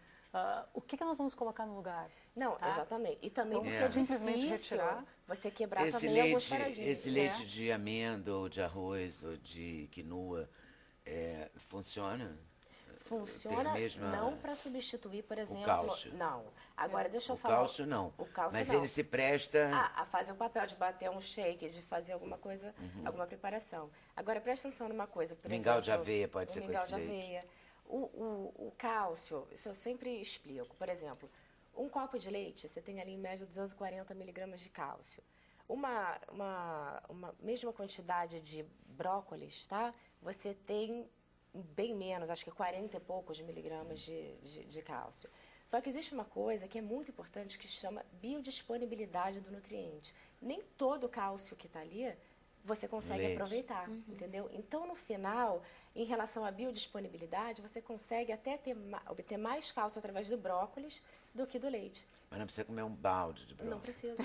o que nós vamos colocar no lugar? Não, exatamente. E também Então, porque é simplesmente difícil retirar. você quebrar também alguns paradigmas. Esse leite de amêndoa, ou de arroz, ou de quinoa, funciona? Funciona Tem a mesma- não para substituir, por exemplo... cálcio. Não. Agora, deixa eu O falar... cálcio não. O cálcio Mas não. ele se presta... A fazer o papel de bater um shake, de fazer alguma coisa, alguma preparação. Agora, presta atenção numa coisa. Por Mingau de exemplo, aveia pode ser com mingau esse de leite. aveia. O cálcio, isso eu sempre explico. Por exemplo, um copo de leite, você tem ali em média 240 miligramas de cálcio. Uma mesma quantidade de brócolis, tá? Você tem bem menos, acho que 40 e poucos miligramas de cálcio. Só que existe uma coisa que é muito importante que se chama biodisponibilidade do nutriente. Nem todo o cálcio que está ali você consegue Leite. aproveitar, entendeu? Então, no final, em relação à biodisponibilidade, você consegue até obter mais cálcio através do brócolis do que do leite. Mas não precisa comer um balde de Não brócolis. precisa,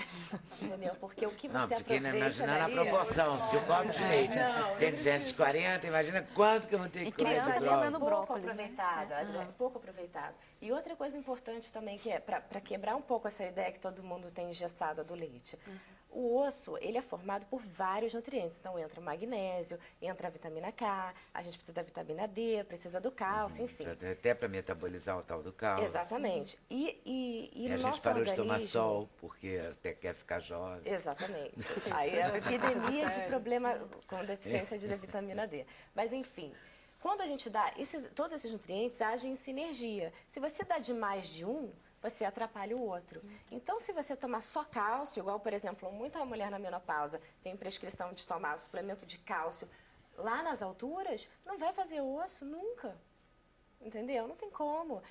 entendeu? Porque o que você Não, fiquei aproveita imaginando a dali- proporção. Se o copo de leite tem 240, imagina quanto que eu vou ter que comer criança de comendo brócolis. pouco brócolis, né? aproveitado, pouco aproveitado. E outra coisa importante também, que é para quebrar um pouco essa ideia que todo mundo tem engessada do leite. O osso, ele é formado por vários nutrientes. Então, entra o magnésio, entra a vitamina K, a gente precisa da vitamina D, precisa do cálcio, enfim. Até para metabolizar o tal do cálcio. Exatamente. E E no a gente nosso parou de tomar organismo... sol, porque até quer ficar jovem. Exatamente. Aí é uma epidemia de problema com deficiência de vitamina D. Mas, enfim, quando a gente dá todos esses nutrientes, agem em sinergia. Se você dá de mais de um, você atrapalha o outro. Então, se você tomar só cálcio, igual, por exemplo, muita mulher na menopausa tem prescrição de tomar suplemento de cálcio lá nas alturas, não vai fazer osso nunca. Entendeu? Não tem como.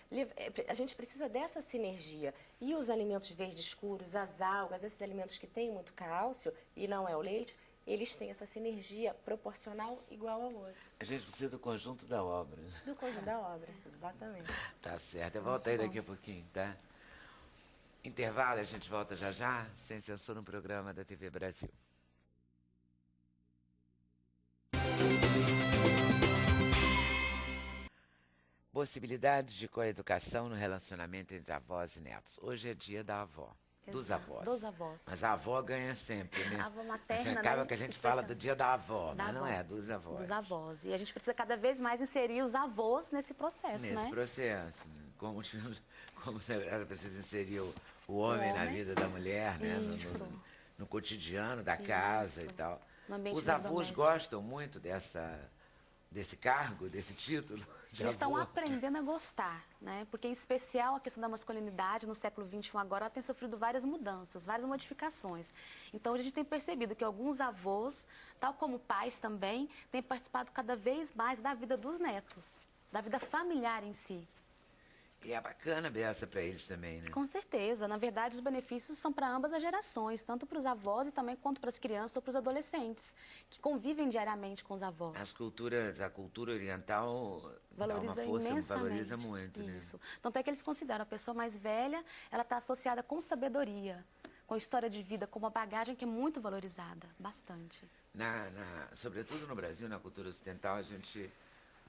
A gente precisa dessa sinergia. E os alimentos verdes escuros, as algas, esses alimentos que têm muito cálcio, e não é o leite, eles têm essa sinergia proporcional igual ao osso. A gente precisa do conjunto da obra. Do conjunto da obra, exatamente. Tá certo. Eu volto aí daqui a pouquinho, tá? Intervalo, a gente volta já já, sem censura, no programa da TV Brasil. Possibilidades de coeducação no relacionamento entre avós e netos. Hoje é dia da avó, dos avós. Dos avós. Mas a avó ganha sempre, né? A avó materna, acaba né? que a gente fala do dia da avó, mas não é, dos avós. Dos avós. E a gente precisa cada vez mais inserir os avós nesse processo, Nesse né? processo, né? Como era preciso inserir o homem na vida da mulher, né? Isso. No cotidiano da casa Isso. e tal. No ambiente Os mais avós doméstico. gostam muito desse cargo, desse título de Eles estão avô? aprendendo a gostar, né? Porque, em especial, a questão da masculinidade no século XXI agora, ela tem sofrido várias mudanças, várias modificações. Então, a gente tem percebido que alguns avós, tal como pais também, têm participado cada vez mais da vida dos netos, da vida familiar em si. E é bacana ver essa para eles também, né? Com certeza. Na verdade, os benefícios são para ambas as gerações, tanto para os avós e também quanto para as crianças ou para os adolescentes, que convivem diariamente com os avós. A cultura oriental Valoriza dá uma força, imensamente. valoriza muito, né? Isso. Tanto é que eles consideram a pessoa mais velha, ela está associada com sabedoria, com história de vida, com uma bagagem que é muito valorizada, bastante. Sobretudo no Brasil, na cultura ocidental, a gente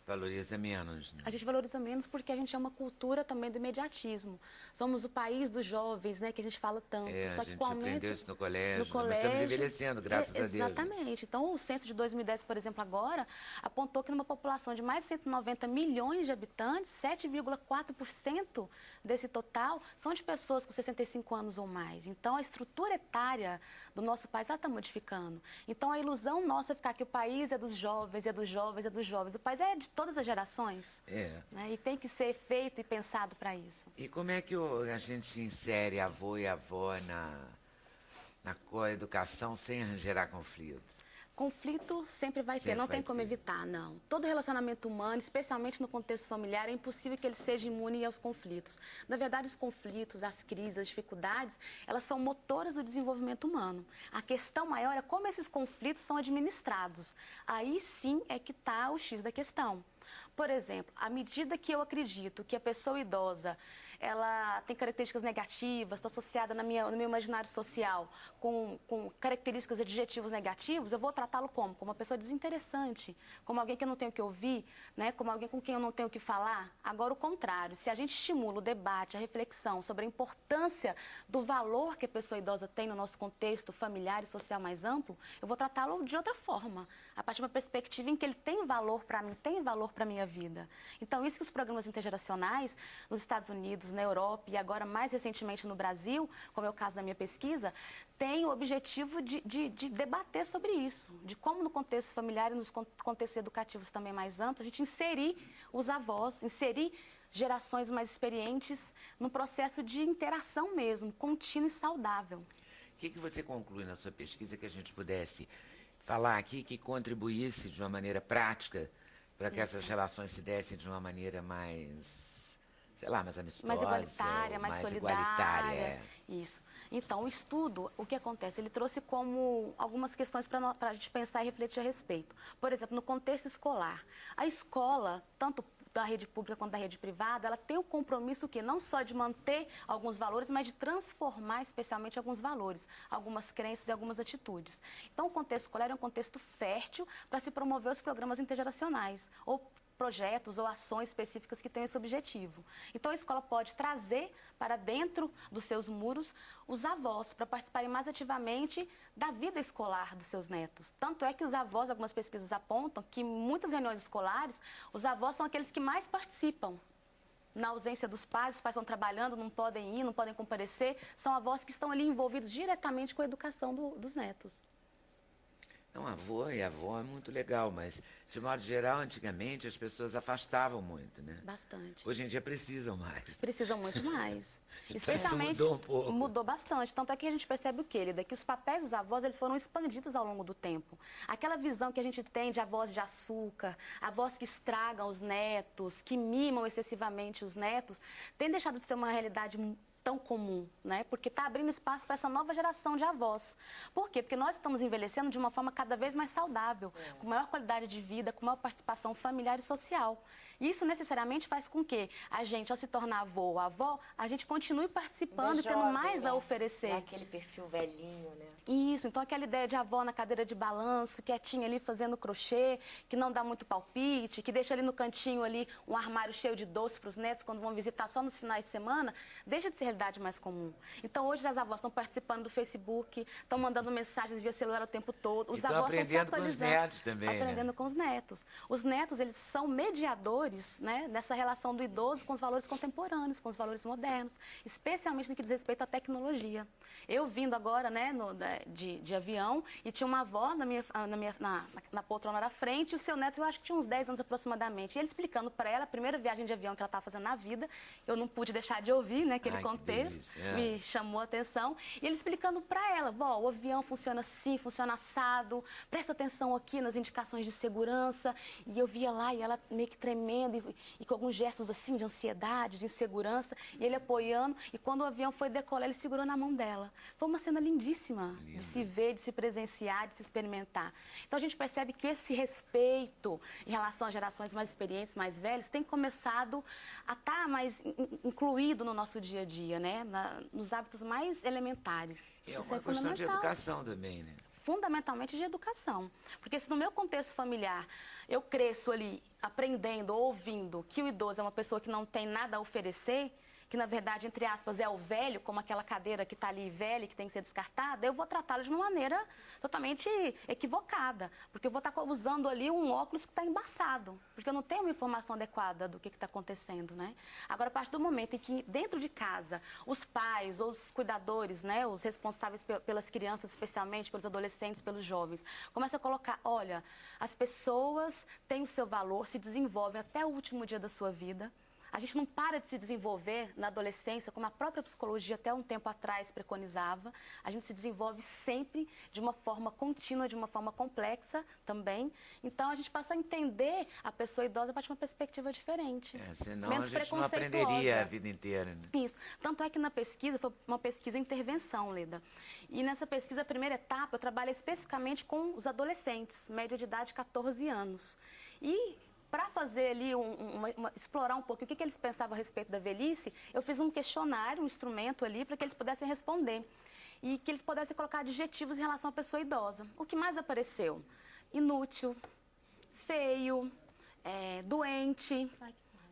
valoriza menos, né? A gente valoriza menos porque a gente é uma cultura também do imediatismo. Somos o país dos jovens, né, que a gente fala tanto. Só que a gente com o aumento aprendeu isso no colégio, no mas estamos envelhecendo, graças a Deus. Exatamente. Então, o censo de 2010, por exemplo, agora, apontou que numa população de mais de 190 milhões de habitantes, 7,4% desse total são de pessoas com 65 anos ou mais. Então, a estrutura etária do nosso país está modificando. Então, a ilusão nossa é ficar que o país é dos jovens, é dos jovens, é dos jovens. O país é de todas as gerações. Né? E tem que ser feito e pensado para isso. E como é que a gente insere avô e avó na coeducação sem gerar conflito? Conflito sempre vai ter, Sempre não vai tem como ter. evitar, não. Todo relacionamento humano, especialmente no contexto familiar, é impossível que ele seja imune aos conflitos. Na verdade, os conflitos, as crises, as dificuldades, elas são motoras do desenvolvimento humano. A questão maior é como esses conflitos são administrados. Aí sim é que está o X da questão. Por exemplo, à medida que eu acredito que a pessoa idosa ela tem características negativas, está associada no meu imaginário social com características adjetivos negativos, eu vou tratá-lo como? Como uma pessoa desinteressante, como alguém que eu não tenho o que ouvir, né? Como alguém com quem eu não tenho o que falar. Agora, o contrário, se a gente estimula o debate, a reflexão sobre a importância do valor que a pessoa idosa tem no nosso contexto familiar e social mais amplo, eu vou tratá-lo de outra forma, a partir de uma perspectiva em que ele tem valor para mim, tem valor para a minha vida. Então, isso que os programas intergeracionais nos Estados Unidos, na Europa e agora mais recentemente no Brasil, como é o caso da minha pesquisa, tem o objetivo de debater sobre isso, de como no contexto familiar e nos contextos educativos também mais amplos, a gente inserir os avós, inserir gerações mais experientes num processo de interação mesmo, contínua e saudável. O que você conclui na sua pesquisa que a gente pudesse falar aqui que contribuísse de uma maneira prática para que essas relações se dessem de uma maneira mais, sei lá, mais amistosa, mais igualitária, mais solidária. Igualitária. Isso. Então, o estudo, o que acontece? Ele trouxe como algumas questões para a gente pensar e refletir a respeito. Por exemplo, no contexto escolar. A escola, tanto da rede pública quanto da rede privada, ela tem o compromisso que não só de manter alguns valores, mas de transformar especialmente alguns valores, algumas crenças e algumas atitudes. Então, o contexto escolar é um contexto fértil para se promover os programas intergeracionais, ou projetos ou ações específicas que tenham esse objetivo. Então, a escola pode trazer para dentro dos seus muros os avós para participarem mais ativamente da vida escolar dos seus netos. Tanto é que os avós, algumas pesquisas apontam que em muitas reuniões escolares, os avós são aqueles que mais participam. Na ausência dos pais, os pais estão trabalhando, não podem ir, não podem comparecer, são avós que estão ali envolvidos diretamente com a educação dos netos. Não, avô e avó é muito legal, mas, de modo geral, antigamente as pessoas afastavam muito, né? Bastante. Hoje em dia precisam mais. Precisam muito mais. Então, Especialmente, isso mudou um pouco. mudou bastante. Tanto é que a gente percebe o quê, Lida? Que os papéis dos avós, eles foram expandidos ao longo do tempo. Aquela visão que a gente tem de avós de açúcar, avós que estragam os netos, que mimam excessivamente os netos, tem deixado de ser uma realidade tão comum, né? Porque está abrindo espaço para essa nova geração de avós. Por quê? Porque nós estamos envelhecendo de uma forma cada vez mais saudável, com maior qualidade de vida, com maior participação familiar e social. E isso necessariamente faz com que a gente, ao se tornar avô ou avó, a gente continue participando e tendo mais a oferecer. É aquele perfil velhinho, né? Isso, então aquela ideia de avó na cadeira de balanço, quietinha ali fazendo crochê, que não dá muito palpite, que deixa ali no cantinho ali um armário cheio de doce para os netos quando vão visitar só nos finais de semana, deixa de ser realidade mais comum. Então hoje as avós estão participando do Facebook, estão mandando mensagens via celular o tempo todo. Os avós aprendendo estão se atualizando, com os netos também, aprendendo né? com os netos. Os netos, eles são mediadores, né, dessa relação do idoso com os valores contemporâneos, com os valores modernos, especialmente no que diz respeito à tecnologia. Eu vindo agora, né, de avião, e tinha uma avó na poltrona da frente, e o seu neto, eu acho que tinha uns 10 anos aproximadamente. E ele explicando para ela a primeira viagem de avião que ela estava fazendo na vida, eu não pude deixar de ouvir, né, aquele contexto, me chamou a atenção. E ele explicando para ela, vó, o avião funciona assim, funciona assado, presta atenção aqui nas indicações de segurança. E eu via lá, e ela meio que tremendo, e com alguns gestos assim de ansiedade, de insegurança, e ele apoiando. E quando o avião foi decolar, ele segurou na mão dela. Foi uma cena lindíssima de se ver, de se presenciar, de se experimentar. Então a gente percebe que esse respeito em relação às gerações mais experientes, mais velhas, tem começado a estar mais incluído no nosso dia a dia, né? Nos hábitos mais elementares. E é uma questão de educação também, né? Fundamentalmente de educação. Porque se no meu contexto familiar eu cresço ali aprendendo, ouvindo que o idoso é uma pessoa que não tem nada a oferecer, que na verdade, entre aspas, é o velho, como aquela cadeira que está ali velha e que tem que ser descartada, eu vou tratá-lo de uma maneira totalmente equivocada. Porque eu vou estar usando ali um óculos que está embaçado. Porque eu não tenho uma informação adequada do que está acontecendo, né? Agora, a partir do momento em que dentro de casa, os pais ou os cuidadores, né, os responsáveis pelas crianças, especialmente pelos adolescentes, pelos jovens, começam a colocar, olha, as pessoas têm o seu valor, se desenvolvem até o último dia da sua vida. A gente não para de se desenvolver na adolescência, como a própria psicologia até um tempo atrás preconizava. A gente se desenvolve sempre de uma forma contínua, de uma forma complexa também. Então, a gente passa a entender a pessoa idosa a partir de uma perspectiva diferente. Senão menos a gente não aprenderia a vida inteira, né? Isso. Tanto é que na pesquisa, foi uma pesquisa intervenção, Leda. E nessa pesquisa, a primeira etapa, eu trabalhei especificamente com os adolescentes, média de idade de 14 anos. E para fazer ali, explorar um pouco o que eles pensavam a respeito da velhice, eu fiz um questionário, um instrumento ali, para que eles pudessem responder. E que eles pudessem colocar adjetivos em relação à pessoa idosa. O que mais apareceu? Inútil, feio, doente,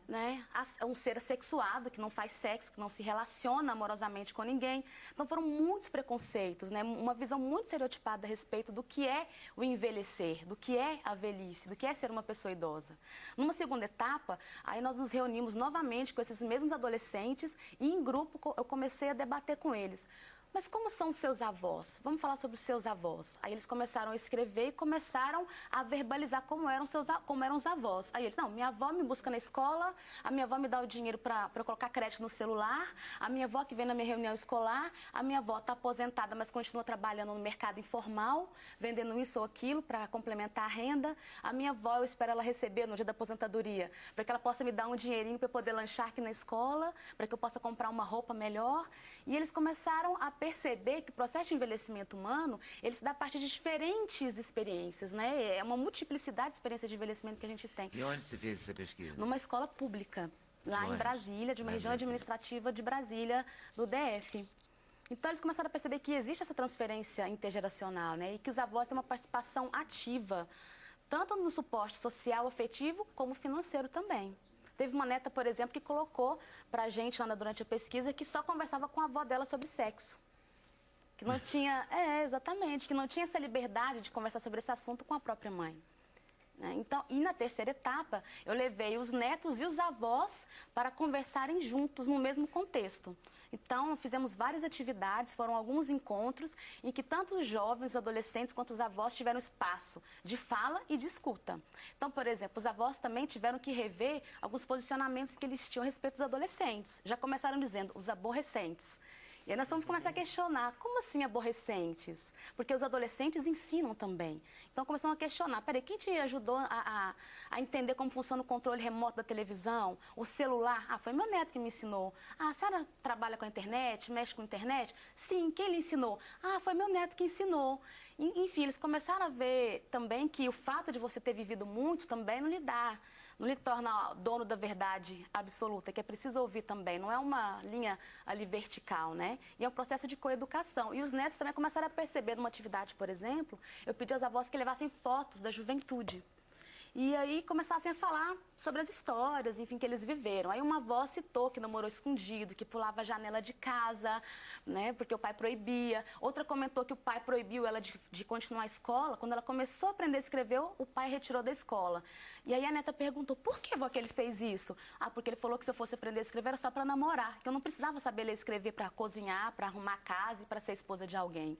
né? Um ser assexuado, que não faz sexo, que não se relaciona amorosamente com ninguém. Então foram muitos preconceitos, né? Uma visão muito estereotipada a respeito do que é o envelhecer, do que é a velhice, do que é ser uma pessoa idosa. Numa segunda etapa, aí nós nos reunimos novamente com esses mesmos adolescentes e em grupo eu comecei a debater com eles. Mas como são os seus avós? Vamos falar sobre os seus avós. Aí eles começaram a escrever e começaram a verbalizar como eram os avós. Aí eles, não, minha avó me busca na escola, a minha avó me dá o dinheiro para eu colocar crédito no celular, a minha avó que vem na minha reunião escolar, a minha avó está aposentada, mas continua trabalhando no mercado informal, vendendo isso ou aquilo para complementar a renda. A minha avó, eu espero ela receber no dia da aposentadoria, para que ela possa me dar um dinheirinho para eu poder lanchar aqui na escola, para que eu possa comprar uma roupa melhor. E eles começaram a perceber que o processo de envelhecimento humano, ele se dá a partir de diferentes experiências, né? É uma multiplicidade de experiências de envelhecimento que a gente tem. E onde se fez essa pesquisa? Numa escola pública, lá em Brasília, de uma região administrativa de Brasília, do DF. Então, eles começaram a perceber que existe essa transferência intergeracional, né? E que os avós têm uma participação ativa, tanto no suporte social, afetivo, como financeiro também. Teve uma neta, por exemplo, que colocou pra gente, Ana, durante a pesquisa, que só conversava com a avó dela sobre sexo. Que não tinha, exatamente, que não tinha essa liberdade de conversar sobre esse assunto com a própria mãe. né? Então, e na terceira etapa, eu levei os netos e os avós para conversarem juntos no mesmo contexto. Então, fizemos várias atividades, foram alguns encontros em que tanto os jovens, os adolescentes, quanto os avós tiveram espaço de fala e de escuta. Então, por exemplo, os avós também tiveram que rever alguns posicionamentos que eles tinham a respeito dos adolescentes. Já começaram dizendo os aborrecentes. E aí nós vamos começar a questionar, como assim aborrecentes? Porque os adolescentes ensinam também. Então começamos a questionar, peraí, quem te ajudou a entender como funciona o controle remoto da televisão, o celular? Ah, foi meu neto que me ensinou. Ah, a senhora trabalha com a internet, mexe com a internet? Sim, quem lhe ensinou? Ah, foi meu neto que ensinou. Enfim, eles começaram a ver também que o fato de você ter vivido muito também não lhe torna dono da verdade absoluta, que é preciso ouvir também, não é uma linha ali vertical, né? E é um processo de coeducação. E os netos também começaram a perceber numa atividade, por exemplo, eu pedi aos avós que levassem fotos da juventude. E aí começassem a falar sobre as histórias, enfim, que eles viveram. Aí uma avó citou que namorou escondido, que pulava a janela de casa, né, porque o pai proibia. Outra comentou que o pai proibiu ela de continuar a escola. Quando ela começou a aprender a escrever, o pai retirou da escola. E aí a neta perguntou, por que, vó, que ele fez isso? Ah, porque ele falou que se eu fosse aprender a escrever era só para namorar, que eu não precisava saber ler e escrever para cozinhar, para arrumar casa e para ser esposa de alguém.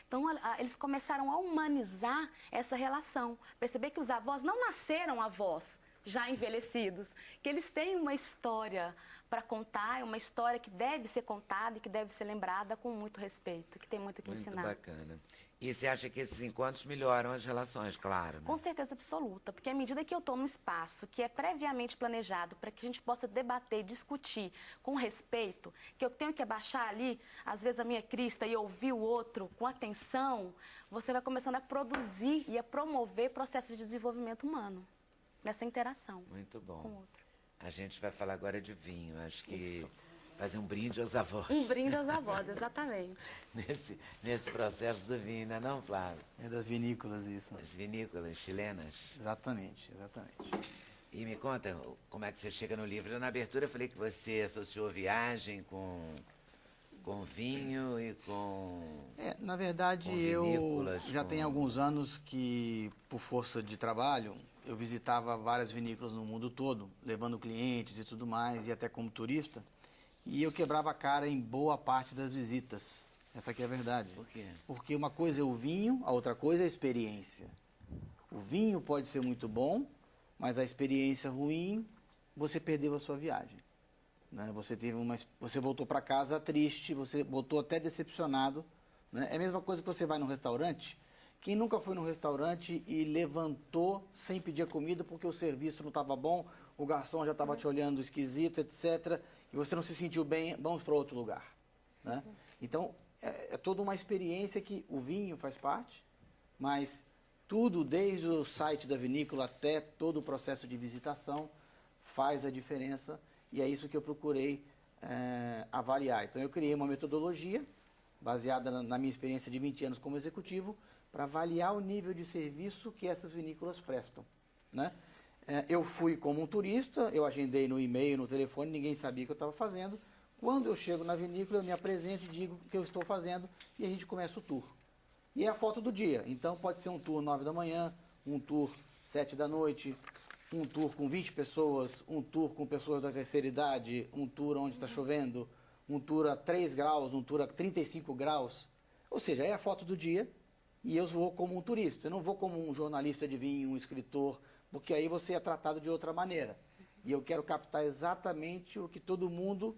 Então, eles começaram a humanizar essa relação. Perceber que os avós não nasceram avós, já envelhecidos. Que eles têm uma história para contar, uma história que deve ser contada e que deve ser lembrada com muito respeito, que tem muito que ensinar. Muito bacana. E você acha que esses encontros melhoram as relações, claro, né? Com certeza absoluta, porque à medida que eu estou num espaço que é previamente planejado para que a gente possa debater, discutir com respeito, que eu tenho que abaixar ali, às vezes, a minha crista e ouvir o outro com atenção, você vai começando a produzir e a promover processos de desenvolvimento humano, nessa interação Muito bom. com o outro. A gente vai falar agora de vinho, acho que Isso. fazer um brinde aos avós. Um brinde aos avós, exatamente. nesse processo do vinho, né, não, Flávio? É das vinícolas, isso. As vinícolas chilenas. Exatamente, exatamente. E me conta, como é que você chega no livro? Na abertura eu falei que você associou viagem com vinho e com... Na verdade, com eu vinícolas, já com- tenho alguns anos que, por força de trabalho, eu visitava várias vinícolas no mundo todo, levando clientes e tudo mais, e até como turista, e eu quebrava a cara em boa parte das visitas. Essa aqui é a verdade. Por quê? Porque uma coisa é o vinho, a outra coisa é a experiência. O vinho pode ser muito bom, mas a experiência ruim, você perdeu a sua viagem. Né? Você voltou para casa triste, você voltou até decepcionado. Né? É a mesma coisa que você vai num restaurante. Quem nunca foi num restaurante e levantou sem pedir a comida porque o serviço não estava bom, o garçom já estava te olhando esquisito, etc., e você não se sentiu bem, vamos para outro lugar. Né? Então, é toda uma experiência que o vinho faz parte, mas tudo, desde o site da vinícola até todo o processo de visitação, faz a diferença, e é isso que eu procurei avaliar. Então, eu criei uma metodologia, baseada na minha experiência de 20 anos como executivo, para avaliar o nível de serviço que essas vinícolas prestam. Né? Eu fui como um turista, eu agendei no e-mail, no telefone, ninguém sabia o que eu estava fazendo. Quando eu chego na vinícola, eu me apresento e digo o que eu estou fazendo e a gente começa o tour. E é a foto do dia, então pode ser um tour 9 da manhã, um tour 7 da noite, um tour com 20 pessoas, um tour com pessoas da terceira idade, um tour onde está chovendo, um tour a 3 graus, um tour a 35 graus. Ou seja, é a foto do dia e eu vou como um turista, eu não vou como um jornalista de vinho, um escritor, porque aí você é tratado de outra maneira. E eu quero captar exatamente o que todo mundo,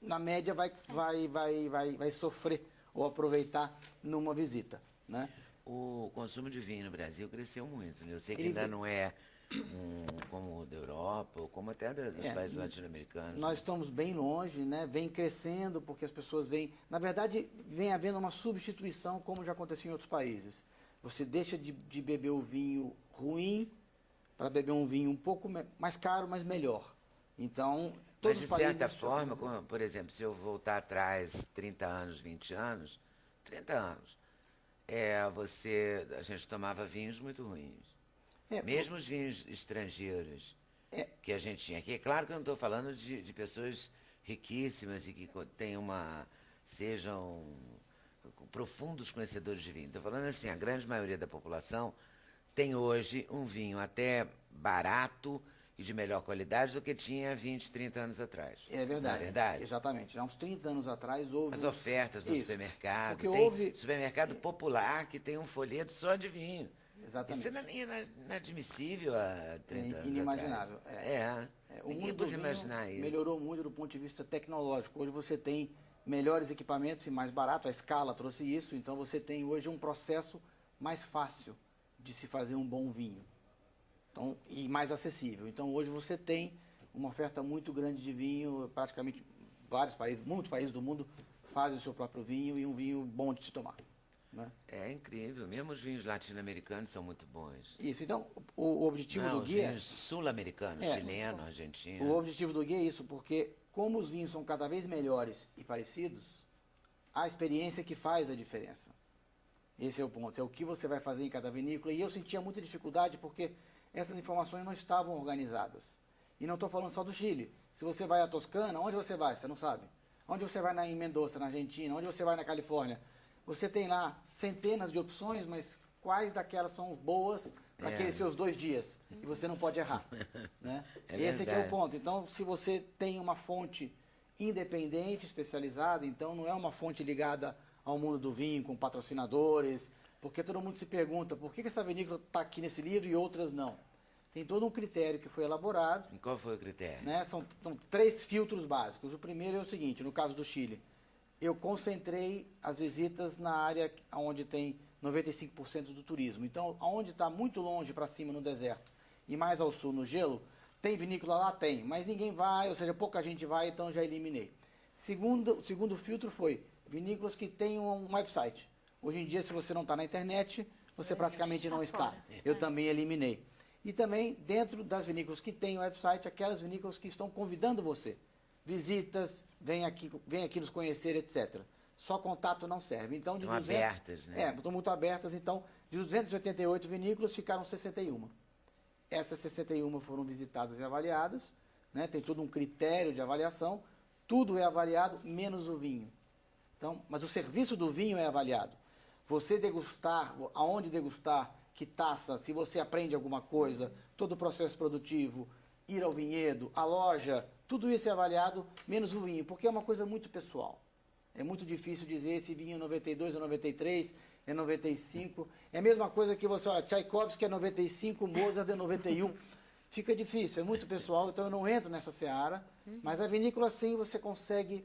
na média, vai sofrer ou aproveitar numa visita. Né? O consumo de vinho no Brasil cresceu muito, né? Eu sei que Ele ainda vem- não é como o da Europa, ou como até dos países latino-americanos. Nós estamos bem longe, né? Vem crescendo porque as pessoas vêm... Na verdade, vem havendo uma substituição, como já aconteceu em outros países. Você deixa de beber o vinho ruim para beber um vinho um pouco mais caro, mas melhor. Então, todos Mas, os de países... certa forma, por exemplo, se eu voltar atrás 30 anos, 20 anos, 30 anos, a gente tomava vinhos muito ruins. Mesmo os vinhos estrangeiros que a gente tinha aqui. É claro que eu não estou falando de pessoas riquíssimas e que sejam profundos conhecedores de vinho. Estou falando assim, a grande maioria da população tem hoje um vinho até barato e de melhor qualidade do que tinha 20, 30 anos atrás. É verdade. Não é verdade? Exatamente. Há uns 30 anos atrás houve... As ofertas no Isso. supermercado. Porque Tem houve... supermercado popular que tem um folheto só de vinho. Exatamente. Isso é inadmissível há 30 anos inimaginável. atrás. O Ninguém mundo do pode vinho imaginar isso. melhorou muito do ponto de vista tecnológico. Hoje você tem melhores equipamentos e mais barato. A escala trouxe isso. Então você tem hoje um processo mais fácil de se fazer um bom vinho. Então, e mais acessível. Então hoje você tem uma oferta muito grande de vinho. Praticamente vários países, muitos países do mundo fazem o seu próprio vinho e um vinho bom de se tomar. Né? É incrível. Mesmo os vinhos latino-americanos são muito bons. Isso. Então o objetivo do guia... Os vinhos sul-americanos, chileno, argentino. O objetivo do guia é isso, porque como os vinhos são cada vez melhores e parecidos, a experiência que faz a diferença. Esse é o ponto, é o que você vai fazer em cada vinícola. E eu sentia muita dificuldade porque essas informações não estavam organizadas. E não estou falando só do Chile. Se você vai à Toscana, onde você vai? Você não sabe. Onde você vai em Mendoza, na Argentina? Onde você vai na Califórnia? Você tem lá centenas de opções, mas quais daquelas são boas para aqueles seus 2 dias? E você não pode errar. Né? Esse aqui é o ponto. Então, se você tem uma fonte independente, especializada, então não é uma fonte ligada ao mundo do vinho, com patrocinadores, porque todo mundo se pergunta por que essa vinícola está aqui nesse livro e outras não. Tem todo um critério que foi elaborado. E qual foi o critério? Né? São 3 filtros básicos. O primeiro é o seguinte, no caso do Chile, eu concentrei as visitas na área onde tem 95% do turismo. Então, onde está muito longe para cima no deserto e mais ao sul no gelo, tem vinícola lá? Tem, mas ninguém vai, ou seja, pouca gente vai, então já eliminei. O segundo filtro foi vinícolas que tenham um website. Hoje em dia, se você não está na internet, você praticamente não está. Eu também eliminei. E também, dentro das vinícolas que têm website, aquelas vinícolas que estão convidando você. Visitas, vem aqui nos conhecer, etc. Só contato não serve. Então, de estão 200, abertas, né? Estão muito abertas. Então, de 288 vinícolas, ficaram 61. Essas 61 foram visitadas e avaliadas. Né? Tem todo um critério de avaliação. Tudo é avaliado, menos o vinho. Então, mas o serviço do vinho é avaliado. Você degustar, aonde degustar, que taça, se você aprende alguma coisa, todo o processo produtivo, ir ao vinhedo, a loja, tudo isso é avaliado, menos o vinho, porque é uma coisa muito pessoal. É muito difícil dizer esse vinho é 92, é 93, é 95. É a mesma coisa que você, olha, Tchaikovsky é 95, Mozart é 91. Fica difícil, é muito pessoal, então eu não entro nessa seara. Mas a vinícola, sim, você consegue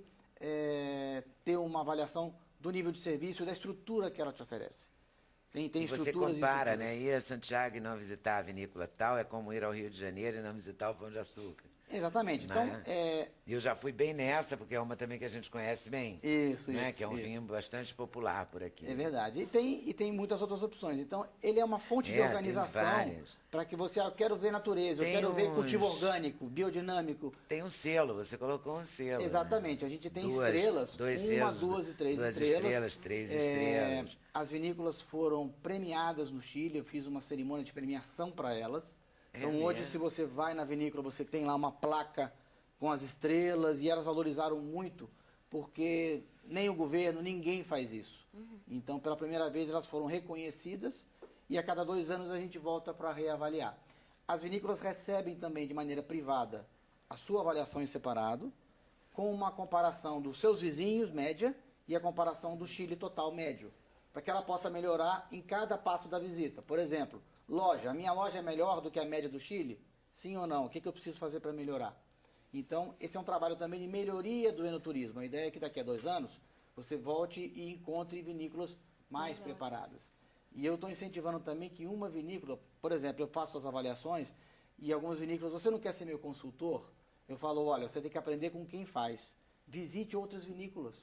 ter uma avaliação do nível de serviço e da estrutura que ela te oferece. Tem e você compara, né? Ir a Santiago e não visitar a vinícola tal é como ir ao Rio de Janeiro e não visitar o Pão de Açúcar. Exatamente. Então, E eu já fui bem nessa, porque é uma também que a gente conhece bem. Isso, né? isso. Que é um isso. vinho bastante popular por aqui. É verdade. E tem muitas outras opções. Então, ele é uma fonte de organização para que você, eu quero ver natureza, eu quero ver cultivo orgânico, biodinâmico. Tem um selo, você colocou um selo. Exatamente. Né? A gente tem estrelas, 2 uma, selos, 2 e 3 2 estrelas. 3 estrelas. As vinícolas foram premiadas no Chile, eu fiz uma cerimônia de premiação para elas. Então, hoje, se você vai na vinícola, você tem lá uma placa com as estrelas, e elas valorizaram muito, porque nem o governo, ninguém faz isso. Então, pela primeira vez, elas foram reconhecidas, e a cada 2 anos a gente volta para reavaliar. As vinícolas recebem também, de maneira privada, a sua avaliação em separado, com uma comparação dos seus vizinhos, média, e a comparação do Chile total, médio, para que ela possa melhorar em cada passo da visita. Por exemplo, loja. A minha loja é melhor do que a média do Chile? Sim ou não? O que eu preciso fazer para melhorar? Então, esse é um trabalho também de melhoria do enoturismo. A ideia é que daqui a 2 anos você volte e encontre vinícolas mais preparadas. E eu estou incentivando também que uma vinícola, por exemplo, eu faço as avaliações e algumas vinícolas, você não quer ser meu consultor? Eu falo, olha, você tem que aprender com quem faz. Visite outras vinícolas.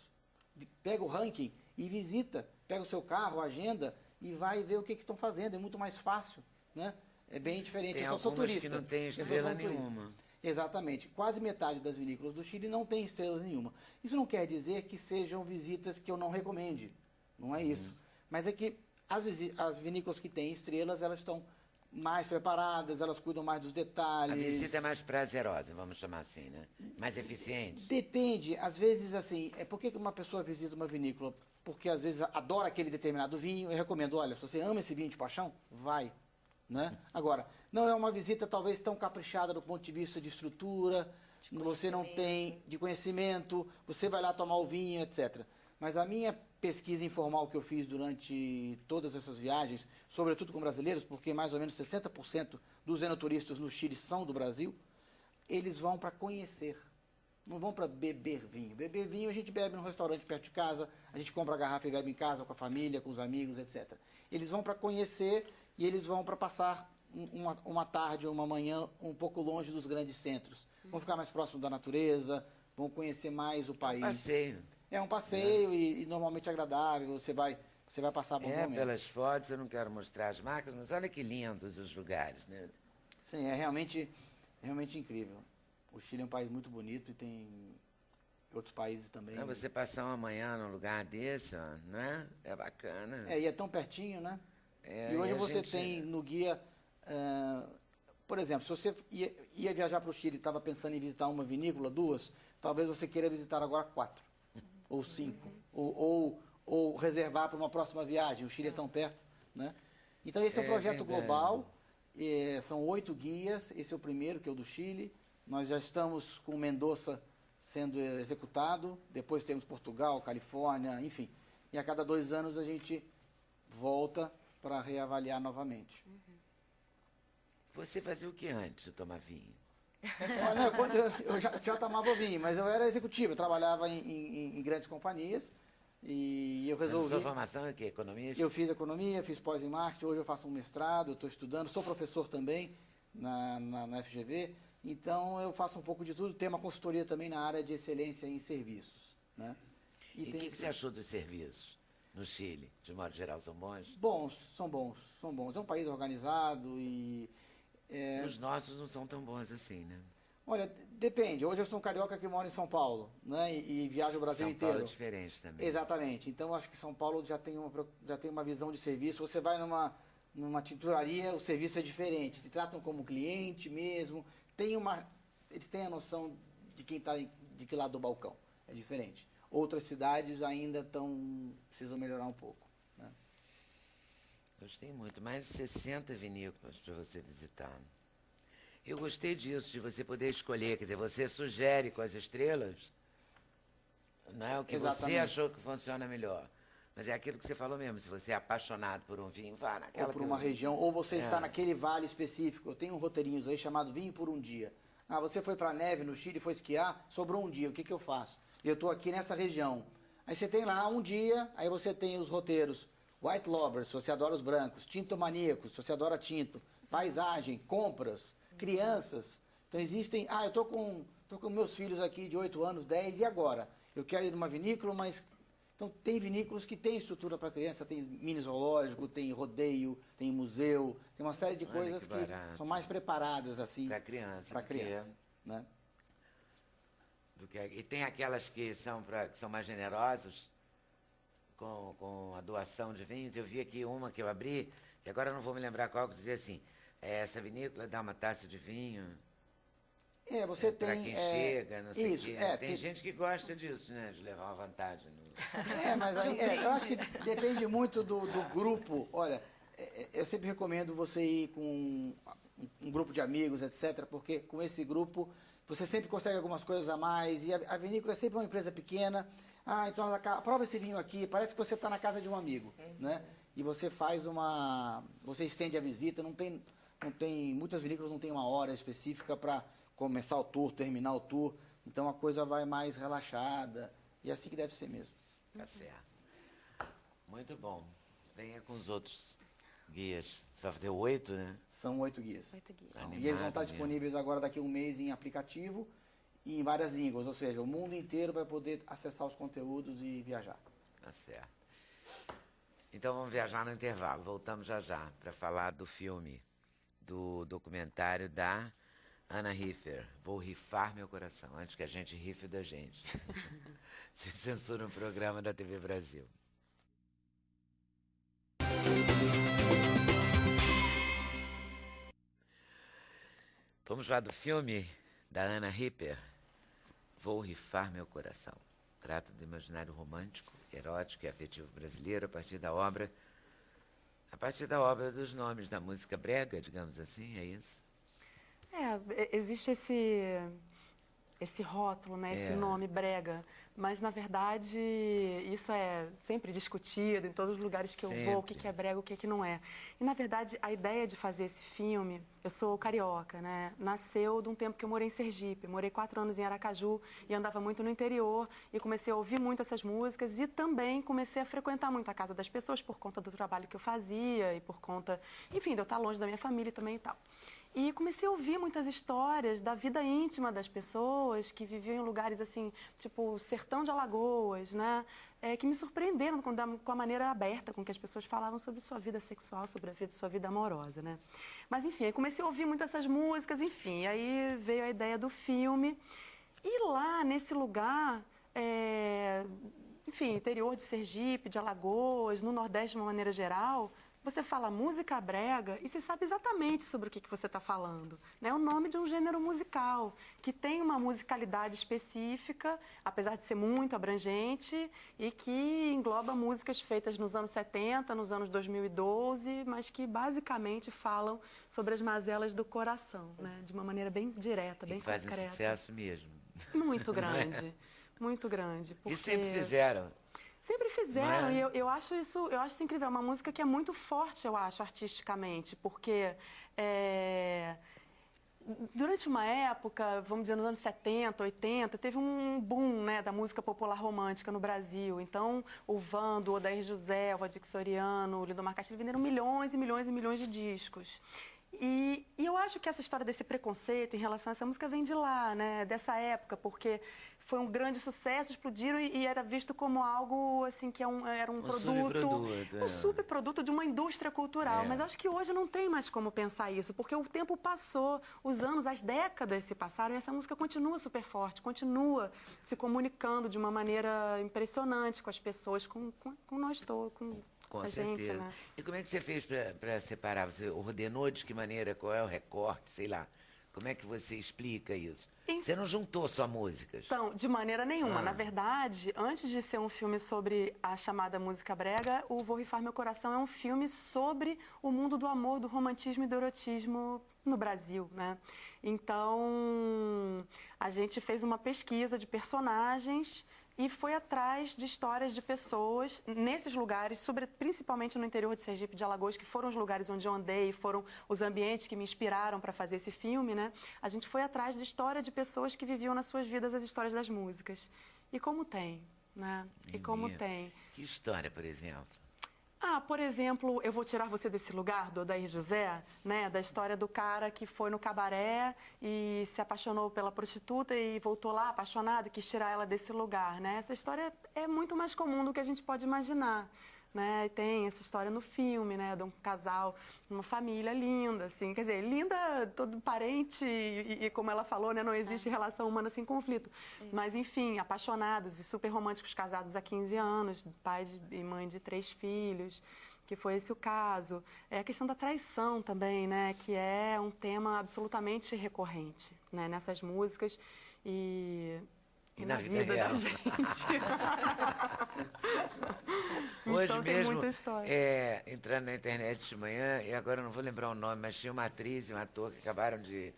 Pega o ranking e visita. Pega o seu carro, a agenda e vai ver o que estão fazendo. É muito mais fácil, né? É bem diferente. Tem eu só sou turista. Que não tem estrela nenhuma. Exatamente. Quase metade das vinícolas do Chile não tem estrelas nenhuma. Isso não quer dizer que sejam visitas que eu não recomende. Não é isso. Mas é que as vinícolas que têm estrelas, elas estão mais preparadas, elas cuidam mais dos detalhes. A visita é mais prazerosa, vamos chamar assim, né? Mais eficiente. Depende. Às vezes, assim, por que uma pessoa visita uma vinícola? Porque, às vezes, adora aquele determinado vinho. Eu recomendo, olha, se você ama esse vinho de paixão, vai. né? Agora, não é uma visita talvez tão caprichada do ponto de vista de estrutura, você não tem de conhecimento, você vai lá tomar o vinho, etc. Mas a minha pesquisa informal que eu fiz durante todas essas viagens, sobretudo com brasileiros, porque mais ou menos 60% dos enoturistas no Chile são do Brasil, eles vão para conhecer, não vão para beber vinho. Beber vinho a gente bebe num restaurante perto de casa, a gente compra a garrafa e bebe em casa com a família, com os amigos, etc. Eles vão para conhecer e eles vão para passar uma tarde ou uma manhã um pouco longe dos grandes centros. Vão ficar mais próximos da natureza, vão conhecer mais o país. É um passeio. É um passeio e normalmente agradável, você vai passar bons momentos. Pelas fotos, eu não quero mostrar as marcas, mas olha que lindos os lugares, né? Sim, é realmente incrível. O Chile é um país muito bonito e tem outros países também. Não, você passar uma manhã num lugar desse, ó, né? É bacana. E é tão pertinho, né? É, e hoje a você gente- tem no guia, por exemplo, se você ia viajar para o Chile e estava pensando em visitar uma vinícola, 2, talvez você queira visitar agora 4, ou 5, ou reservar para uma próxima viagem. O Chile é tão perto, né? Então esse é um projeto verdade. global, são 8 guias, esse é o primeiro, que é o do Chile. Nós já estamos com Mendoza sendo executado, depois temos Portugal, Califórnia, enfim. E a cada 2 anos a gente volta para reavaliar novamente. Você fazia o que antes de tomar vinho? Olha, eu já tomava vinho, mas eu era executivo, eu trabalhava em grandes companhias e eu Mas a resolvi... sua formação é o quê? Economia? Eu fiz economia, fiz pós em marketing, hoje eu faço um mestrado, estou estudando, sou professor também na FGV, então eu faço um pouco de tudo, tenho uma consultoria também na área de excelência em serviços, né? E o que você achou dos serviços no Chile? De modo geral, são bons? São bons. É um país organizado e... Os nossos não são tão bons assim, né? Olha, depende. Hoje eu sou um carioca que mora em São Paulo, né? E viajo o Brasil São inteiro. Paulo é diferente também. Exatamente. Então, acho que São Paulo já tem uma visão de serviço. Você vai numa tinturaria, o serviço é diferente. Te tratam como cliente mesmo. Eles têm a noção de quem está de que lado do balcão. É diferente. Outras cidades ainda precisam melhorar um pouco. Né? Gostei muito. Mais de 60 vinícolas para você visitar. Eu gostei disso, de você poder escolher. Quer dizer, você sugere com as estrelas, não é o que você Exatamente. achou que funciona melhor. Mas é aquilo que você falou mesmo. Se você é apaixonado por um vinho, vá naquela Ou por que uma eu- região, ou você está naquele vale específico. Eu tenho um roteirinho aí chamado Vinho por um Dia. Ah, você foi para a neve no Chile, foi esquiar, sobrou um dia, o que eu faço? Eu estou aqui nessa região. Aí você tem lá um dia, aí você tem os roteiros White Lovers, se você adora os brancos, Tinto Maníacos, se você adora tinto, paisagem, compras, crianças. Então existem... Ah, eu estou com meus filhos aqui de 8 anos, 10, e agora? Eu quero ir numa vinícola, mas... Então, tem vinícolas que têm estrutura para criança, tem mini zoológico, tem rodeio, tem museu, tem uma série de Olha coisas que que barato. são mais preparadas, assim, Para criança. para criança, né? E tem aquelas que são mais generosas com a doação de vinhos. Eu vi aqui uma que eu abri, e agora eu não vou me lembrar qual, que dizia assim, essa vinícola dá uma taça de vinho Você para tem... quem chega, não sei o isso, quê. Tem gente que gosta disso, né? De levar uma vantagem. Mas aí, eu acho que depende muito do grupo. Olha, eu sempre recomendo você ir com um grupo de amigos, etc., porque com esse grupo você sempre consegue algumas coisas a mais. E a vinícola é sempre uma empresa pequena. Ah, então prova esse vinho aqui, parece que você está na casa de um amigo, né? E você você estende a visita, muitas vinícolas não têm uma hora específica para começar o tour, terminar o tour. Então a coisa vai mais relaxada. E é assim que deve ser mesmo. Tá certo. Muito bom. Venha com os outros guias. Você vai fazer 8, né? São 8 guias. 8 guias. E eles vão estar Animado disponíveis agora daqui a um mês em aplicativo e em várias línguas. Ou seja, o mundo inteiro vai poder acessar os conteúdos e viajar. Tá certo. Então vamos viajar no intervalo. Voltamos já para falar do filme, do documentário da Ana Riffer. Vou rifar meu coração, antes que a gente rife da gente. Você censura um programa da TV Brasil. Vamos falar do filme da Ana Riffer. Vou rifar meu coração. Trata do imaginário romântico, erótico e afetivo brasileiro a partir da obra A partir da obra dos nomes da música brega, digamos assim, é isso? Existe esse rótulo, né, esse nome brega, mas na verdade isso é sempre discutido em todos os lugares que eu vou, o que é brega, o que não é. E na verdade a ideia de fazer esse filme, eu sou carioca, né, nasceu de um tempo que eu morei em Sergipe, morei 4 anos em Aracaju e andava muito no interior e comecei a ouvir muito essas músicas e também comecei a frequentar muito a casa das pessoas por conta do trabalho que eu fazia e por conta, enfim, de eu estar longe da minha família também e tal. E comecei a ouvir muitas histórias da vida íntima das pessoas que viviam em lugares assim, tipo o sertão de Alagoas, né? Que me surpreenderam com a maneira aberta com que as pessoas falavam sobre sua vida sexual, sobre sua vida amorosa, né? Mas enfim, aí comecei a ouvir muito essas músicas, enfim, aí veio a ideia do filme. E lá, nesse lugar, enfim, interior de Sergipe, de Alagoas, no Nordeste de uma maneira geral, você fala música brega e você sabe exatamente sobre o que você está falando. É o nome de um gênero musical, que tem uma musicalidade específica, apesar de ser muito abrangente, e que engloba músicas feitas nos anos 70, nos anos 2012, mas que basicamente falam sobre as mazelas do coração, né? De uma maneira bem direta, bem concreta. Fazem sucesso mesmo. Muito grande, muito grande. Porque... E sempre fizeram. Sempre fizeram, e eu acho isso incrível. É uma música que é muito forte, eu acho, artisticamente, porque durante uma época, vamos dizer, nos anos 70, 80, teve um boom, né, da música popular romântica no Brasil. Então, o Vando, o Odair José, o Valdir Soriano, o Lindomar Castilho venderam milhões e milhões e milhões de discos. E eu acho que essa história desse preconceito em relação a essa música vem de lá, né, dessa época, porque foi um grande sucesso, explodiram e era visto como algo assim que era um produto, um subproduto de uma indústria cultural. Mas acho que hoje não tem mais como pensar isso, porque o tempo passou, os anos, as décadas se passaram e essa música continua super forte, continua se comunicando de uma maneira impressionante com as pessoas, com nós todos, com a certeza. Gente, né? E como é que você fez para separar? Você ordenou de que maneira? Qual é o recorte? Sei lá. Como é que você explica isso? Você não juntou só músicas? Então, de maneira nenhuma. Na verdade, antes de ser um filme sobre a chamada música brega, o Vou Rifar Meu Coração é um filme sobre o mundo do amor, do romantismo e do erotismo no Brasil, né? Então, a gente fez uma pesquisa de personagens e foi atrás de histórias de pessoas nesses lugares, principalmente no interior de Sergipe, de Alagoas, que foram os lugares onde eu andei, foram os ambientes que me inspiraram para fazer esse filme, né? A gente foi atrás de história de pessoas que viviam nas suas vidas as histórias das músicas. E como tem, né? E como tem. Que história, por exemplo? Por exemplo, Eu Vou Tirar Você Desse Lugar, do Odair José, né? Da história do cara que foi no cabaré e se apaixonou pela prostituta e voltou lá apaixonado e quis tirar ela desse lugar, né? Essa história é muito mais comum do que a gente pode imaginar, né? E tem essa história no filme, né? De um casal, uma família linda, assim, quer dizer, linda, todo parente e como ela falou, né? Não existe relação humana sem conflito. Mas, enfim, apaixonados e super românticos, casados há 15 anos, pai e mãe de 3 filhos, que foi esse o caso. É a questão da traição também, né? Que é um tema absolutamente recorrente, né? Nessas músicas e na vida real da gente. Hoje então, mesmo, tem muita história. entrando na internet de manhã, e agora eu não vou lembrar o nome, mas tinha uma atriz e um ator que acabaram de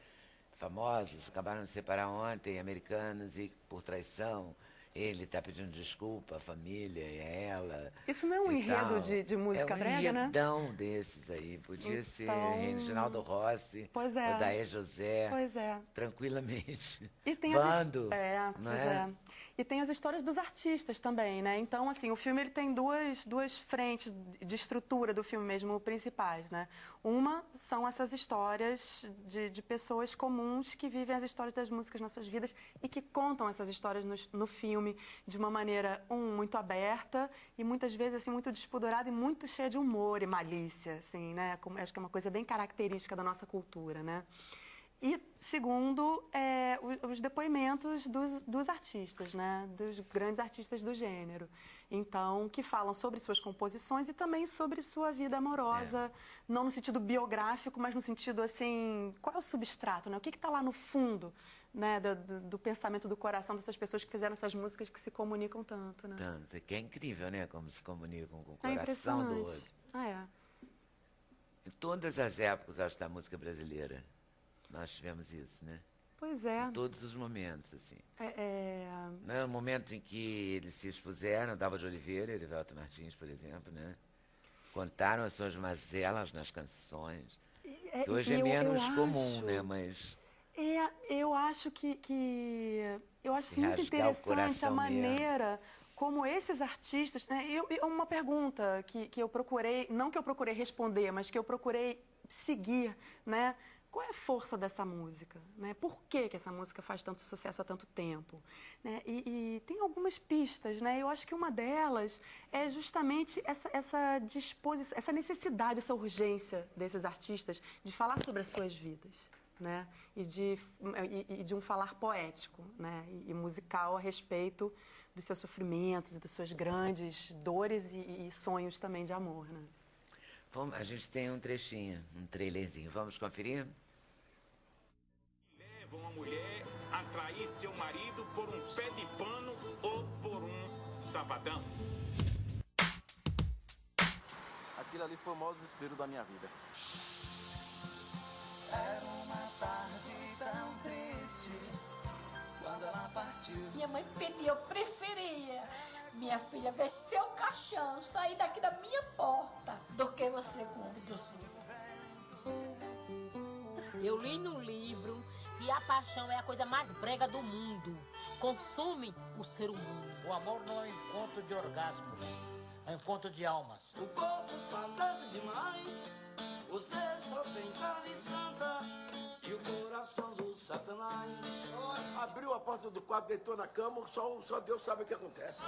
separar ontem, americanos, e por traição. Ele está pedindo desculpa à família e a ela. Isso não é um enredo de música brega, né? É um enredão desses aí. Podia ser Reginaldo Rossi, Odair José. Pois é. Tranquilamente. E tem Vando, E tem as histórias dos artistas também, né? Então, assim, o filme ele tem duas frentes de estrutura do filme mesmo, principais, né? Uma são essas histórias de pessoas comuns que vivem as histórias das músicas nas suas vidas e que contam essas histórias no filme de uma maneira, muito aberta e muitas vezes, assim, muito despudorada e muito cheia de humor e malícia, assim, né? Acho que é uma coisa bem característica da nossa cultura, né? E, segundo, os depoimentos dos artistas, né? Dos grandes artistas do gênero. Então, que falam sobre suas composições e também sobre sua vida amorosa, não no sentido biográfico, mas no sentido, assim, qual é o substrato, né? O que está lá no fundo, né? Do pensamento, do coração dessas pessoas que fizeram essas músicas que se comunicam tanto, né? Tanto, que é incrível, né? Como se comunicam com o coração do outro. Em todas as épocas, acho, da música brasileira, nós tivemos isso, né? Pois é. Em todos os momentos, assim. No momento em que eles se expuseram, Dalva de Oliveira e Erivelto Martins, por exemplo, né? Contaram as suas mazelas nas canções. Que hoje é menos comum, né? Mas... eu acho eu acho Se muito rasgar o interessante a coração maneira como esses artistas, né? Uma pergunta que eu procurei, não que eu procurei responder, mas que eu procurei seguir, né? Qual é a força dessa música? Né? Por que essa música faz tanto sucesso há tanto tempo? Né? E tem algumas pistas, né? Eu acho que uma delas é justamente essa disposição, essa necessidade, essa urgência desses artistas de falar sobre as suas vidas. Né? E de um falar poético, né? E musical a respeito dos seus sofrimentos e das suas grandes dores e sonhos também de amor. Né? A gente tem um trechinho, um trailerzinho. Vamos conferir? Leva uma mulher a trair seu marido por um pé de pano ou por um sapatão. Aquilo ali foi o maior desespero da minha vida. Era uma tarde tão triste quando ela partiu. Minha mãe pediu, eu preferia, minha filha, ver seu caixão sair daqui da minha porta do que você com o do sul. Eu li no livro que a paixão é a coisa mais brega do mundo. Consome o ser humano. O amor não é encontro de orgasmos, é encontro de almas. O corpo falando demais, você só tem carne santa e o coração do satanás. Abriu a porta do quarto, deitou na cama, só Deus sabe o que acontece.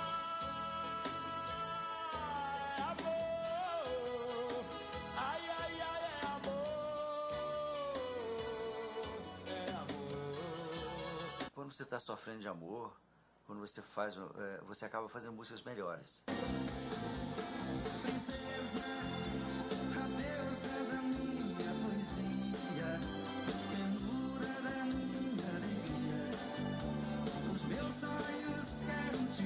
Quando você está sofrendo de amor, quando você faz, você acaba fazendo músicas melhores. Princesa, a deusa da minha poesia, ternura da minha alegria, os meus sonhos quero te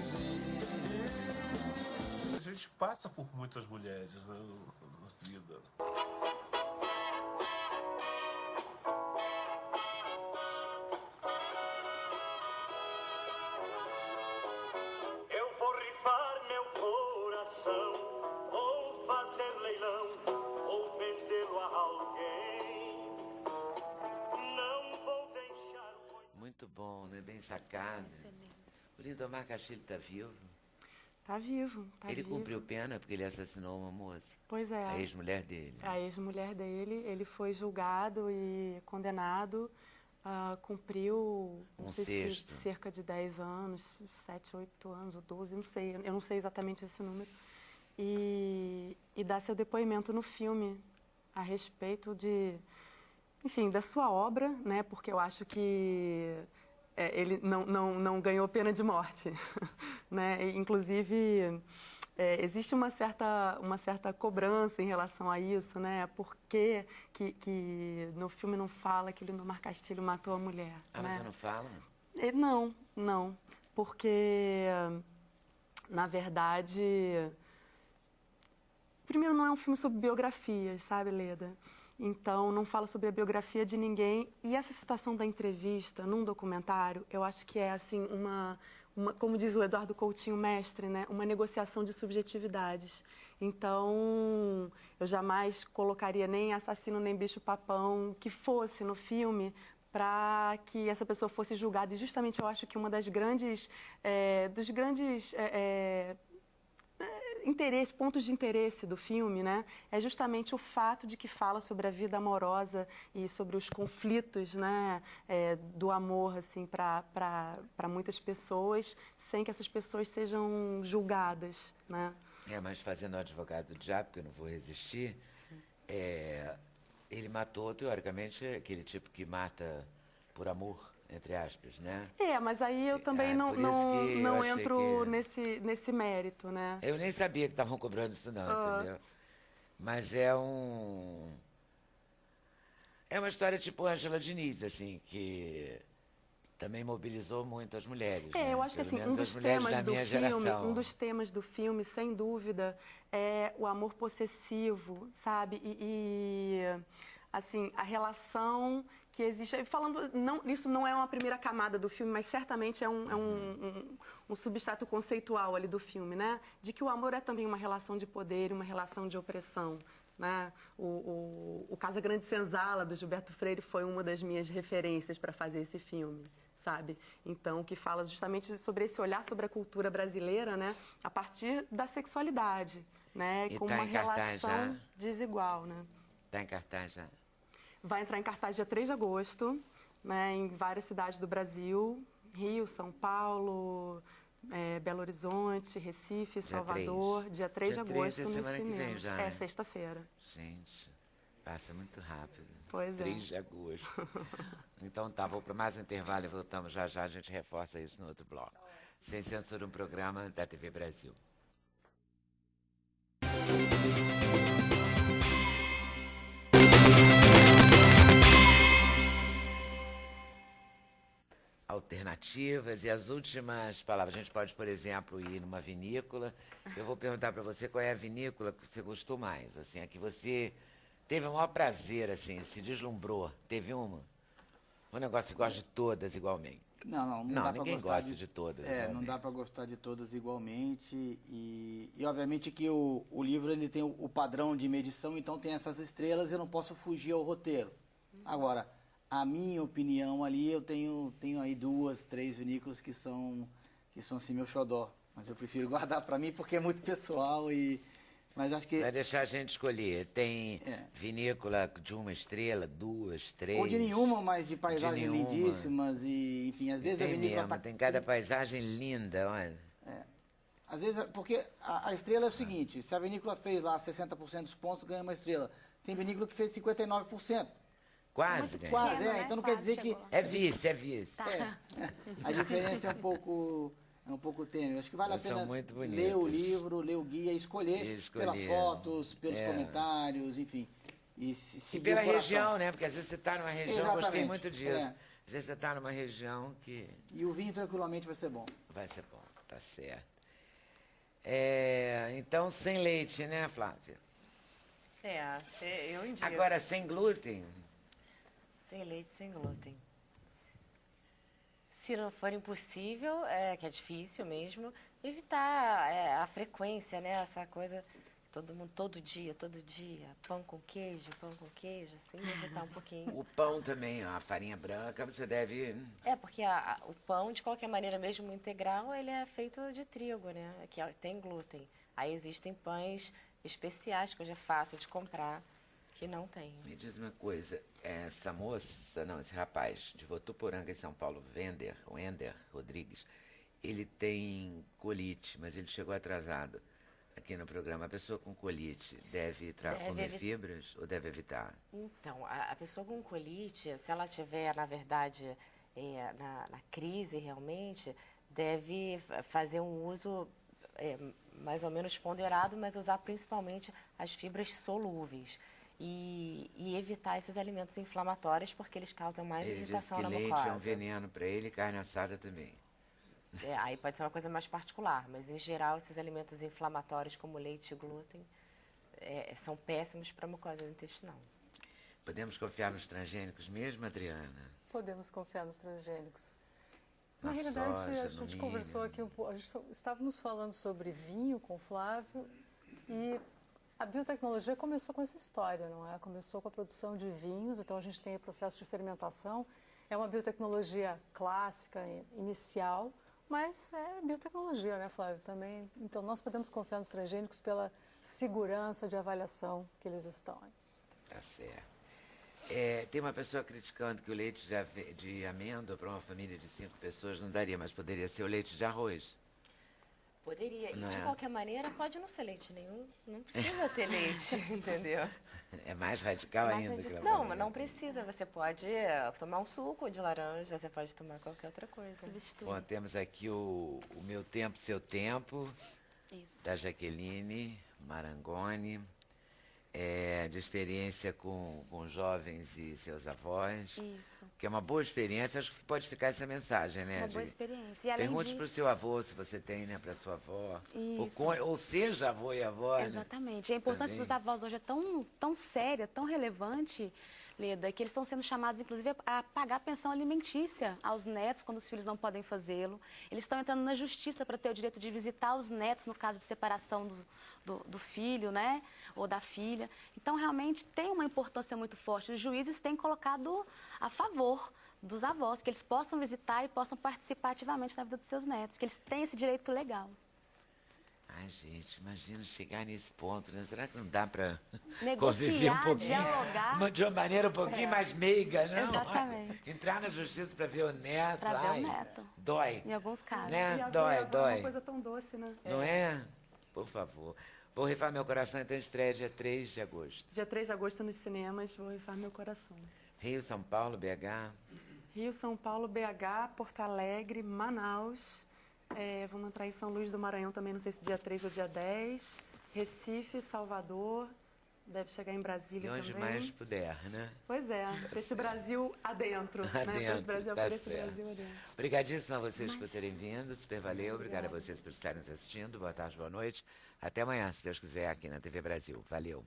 ver. A gente passa por muitas mulheres, né, na vida. Ou fazer leilão, ou vendê-lo a alguém. Não vou deixar. Muito bom, né? Bem sacado. O Lindomar Castilho está vivo? Tá vivo, tá Ele vivo. cumpriu pena porque ele assassinou uma moça. Pois é. A ex-mulher dele. A ex-mulher dele, ele foi julgado e condenado, cumpriu, não sei se cerca de 10 anos, 7, 8 anos, ou 12, não sei, eu não sei exatamente esse número. E dá seu depoimento no filme a respeito enfim, da sua obra, né? Porque eu acho que ele não ganhou pena de morte, né? E, inclusive, existe uma certa cobrança em relação a isso, né? Por que no filme não fala que o Lindomar Castilho matou a mulher? Ah, né? você não fala? Não, porque, na verdade... Primeiro, não é um filme sobre biografias, sabe, Leda? Então, não fala sobre a biografia de ninguém. E essa situação da entrevista num documentário, eu acho que é, assim, como diz o Eduardo Coutinho, mestre, né? Uma negociação de subjetividades. Então, eu jamais colocaria nem assassino, nem bicho-papão que fosse no filme para que essa pessoa fosse julgada. E justamente eu acho que uma dos grandes pontos de interesse do filme, né, é justamente o fato de que fala sobre a vida amorosa e sobre os conflitos, né, do amor, assim, para muitas pessoas, sem que essas pessoas sejam julgadas, né? Mas fazendo o advogado do diabo, que eu não vou resistir, ele matou, teoricamente, aquele tipo que mata por amor, entre aspas, né? Mas aí eu também não entro nesse mérito, né? Eu nem sabia que estavam cobrando isso não, entendeu? Mas é uma história tipo Ângela Diniz, assim, que também mobilizou muito as mulheres. Né? Eu acho que Pelo assim, menos as mulheres da minha geração. um dos temas do filme, sem dúvida, é o amor possessivo, sabe? Assim, a relação que existe. Falando, isso não é uma primeira camada do filme, mas certamente é um substrato conceitual ali do filme, né? De que o amor é também uma relação de poder, uma relação de opressão. Né? O Casa Grande Senzala, do Gilberto Freire, foi uma das minhas referências para fazer esse filme, sabe? Então, que fala justamente sobre esse olhar sobre a cultura brasileira, né? A partir da sexualidade, né? E com tá uma em cartaz relação já? desigual, né? Está em cartaz já? Vai entrar em cartaz dia 3 de agosto, né? Em várias cidades do Brasil, Rio, São Paulo, Belo Horizonte, Recife, Salvador, dia 3 de agosto nos cinemas. Já, né? Sexta-feira. Gente, passa muito rápido. Pois 3 de agosto. Então tá, vou para mais um intervalo e voltamos já já, a gente reforça isso no outro bloco. Sem Censura, um programa da TV Brasil. Alternativas e as últimas palavras. A gente pode, por exemplo, ir numa vinícola. Eu vou perguntar para você qual é a vinícola que você gostou mais, assim, a que você teve o maior prazer, assim, se deslumbrou. Teve uma? Um negócio que gosta de todas igualmente. Não dá ninguém pra gosta de todas igualmente. Não dá para gostar de todas igualmente. E obviamente que o livro ele tem o padrão de medição, então tem essas estrelas e eu não posso fugir ao roteiro. Agora, a minha opinião ali, eu tenho aí 2, 3 vinícolas que são assim meu xodó. Mas eu prefiro guardar para mim porque é muito pessoal mas acho que... Vai deixar a gente escolher. Tem vinícola de 1 estrela, 2, 3... Ou de nenhuma, mas de paisagens lindíssimas e, enfim, às vezes a vinícola tem cada paisagem linda, olha. Às vezes, porque a estrela é o seguinte, se a vinícola fez lá 60% dos pontos, ganha uma estrela. Tem vinícola que fez 59%. Quase, né? Quase, então não quer dizer que... É vice. Tá. A diferença é um pouco tênue. Acho que vale a pena ler o livro, ler o guia, escolher pelas fotos, pelos comentários, enfim. E pela região, né? Porque às vezes você está numa região, gostei muito disso. Às vezes você está numa região que... E o vinho tranquilamente vai ser bom. Vai ser bom, tá certo. Então, sem leite, né, Flávia? Eu indico. Agora, sem glúten? Sem leite, sem glúten. Se não for impossível, que é difícil mesmo, evitar a frequência, né? Essa coisa, todo mundo, todo dia, pão com queijo, assim, evitar um pouquinho. O pão também, a farinha branca, você deve... Porque o pão, de qualquer maneira, mesmo integral, ele é feito de trigo, né? Que tem glúten. Aí existem pães especiais, que hoje é fácil de comprar, que não tem. Me diz uma coisa, esse rapaz de Votuporanga, em São Paulo, Wender Rodrigues, ele tem colite, mas ele chegou atrasado aqui no programa. A pessoa com colite deve comer fibras ou deve evitar? Então, a pessoa com colite, se ela tiver, na verdade, na crise realmente, deve fazer um uso mais ou menos ponderado, mas usar principalmente as fibras solúveis. E evitar esses alimentos inflamatórios, porque eles causam mais irritação na mucosa. Leite é um veneno para ele, carne assada também. Aí pode ser uma coisa mais particular, mas em geral esses alimentos inflamatórios como leite e glúten são péssimos para a mucosa intestinal. Podemos confiar nos transgênicos mesmo, Adriana? Podemos confiar nos transgênicos. Na realidade, a gente conversou aqui um pouco, estávamos falando sobre vinho com o Flávio e a biotecnologia começou com essa história, não é? Começou com a produção de vinhos, então a gente tem o processo de fermentação. É uma biotecnologia clássica, inicial, mas é biotecnologia, né, Flávio? Também. Então nós podemos confiar nos transgênicos pela segurança de avaliação que eles estão. Tá certo. Tem uma pessoa criticando que o leite de amêndoa para uma família de 5 pessoas não daria, mas poderia ser o leite de arroz. Poderia. E de qualquer maneira, pode não ser leite nenhum. Não precisa ter leite, entendeu? É mais radical ainda. Não, mas não precisa. Você pode tomar um suco de laranja, você pode tomar qualquer outra coisa. Bom, temos aqui o Meu Tempo, Seu Tempo, da Jaqueline Marangoni. de experiência com jovens e seus avós. Isso. Que é uma boa experiência, acho que pode ficar essa mensagem, né? Uma boa experiência. E além Pergunte disso... para o seu avô, se você tem, né, para sua avó. Isso. Ou seja, avô e avó. Exatamente. E a importância Também. dos avós hoje é tão séria, tão relevante, Leda, que eles estão sendo chamados, inclusive, a pagar pensão alimentícia aos netos quando os filhos não podem fazê-lo. Eles estão entrando na justiça para ter o direito de visitar os netos no caso de separação do filho, né, ou da filha. Então, realmente, tem uma importância muito forte. Os juízes têm colocado a favor dos avós, que eles possam visitar e possam participar ativamente da vida dos seus netos, que eles têm esse direito legal. Ai, gente, imagina chegar nesse ponto, né? Será que não dá para Negociar, conviver um pouquinho? dialogar. De uma maneira um pouquinho mais meiga, não? Exatamente. Entrar na justiça para ver o neto. Para ver ai, o neto. Dói. Em alguns casos. Né? E Dói. É uma coisa tão doce, né? Não é? Por favor. Vou Rifar Meu Coração, então estreia dia 3 de agosto. Dia 3 de agosto nos cinemas, Vou Rifar Meu Coração. Rio, São Paulo, BH. Rio, São Paulo, BH, Porto Alegre, Manaus. Vamos entrar em São Luís do Maranhão também, não sei se dia 3 ou dia 10. Recife, Salvador. Deve chegar em Brasília E onde também. mais puder, né? Pois é, para esse Brasil adentro. Né? Para esse Brasil, tá para esse certo. Brasil adentro. Obrigadíssimo a vocês por terem vindo, super valeu. Obrigada a vocês por estarem nos assistindo. Boa tarde, boa noite. Até amanhã, se Deus quiser, aqui na TV Brasil. Valeu.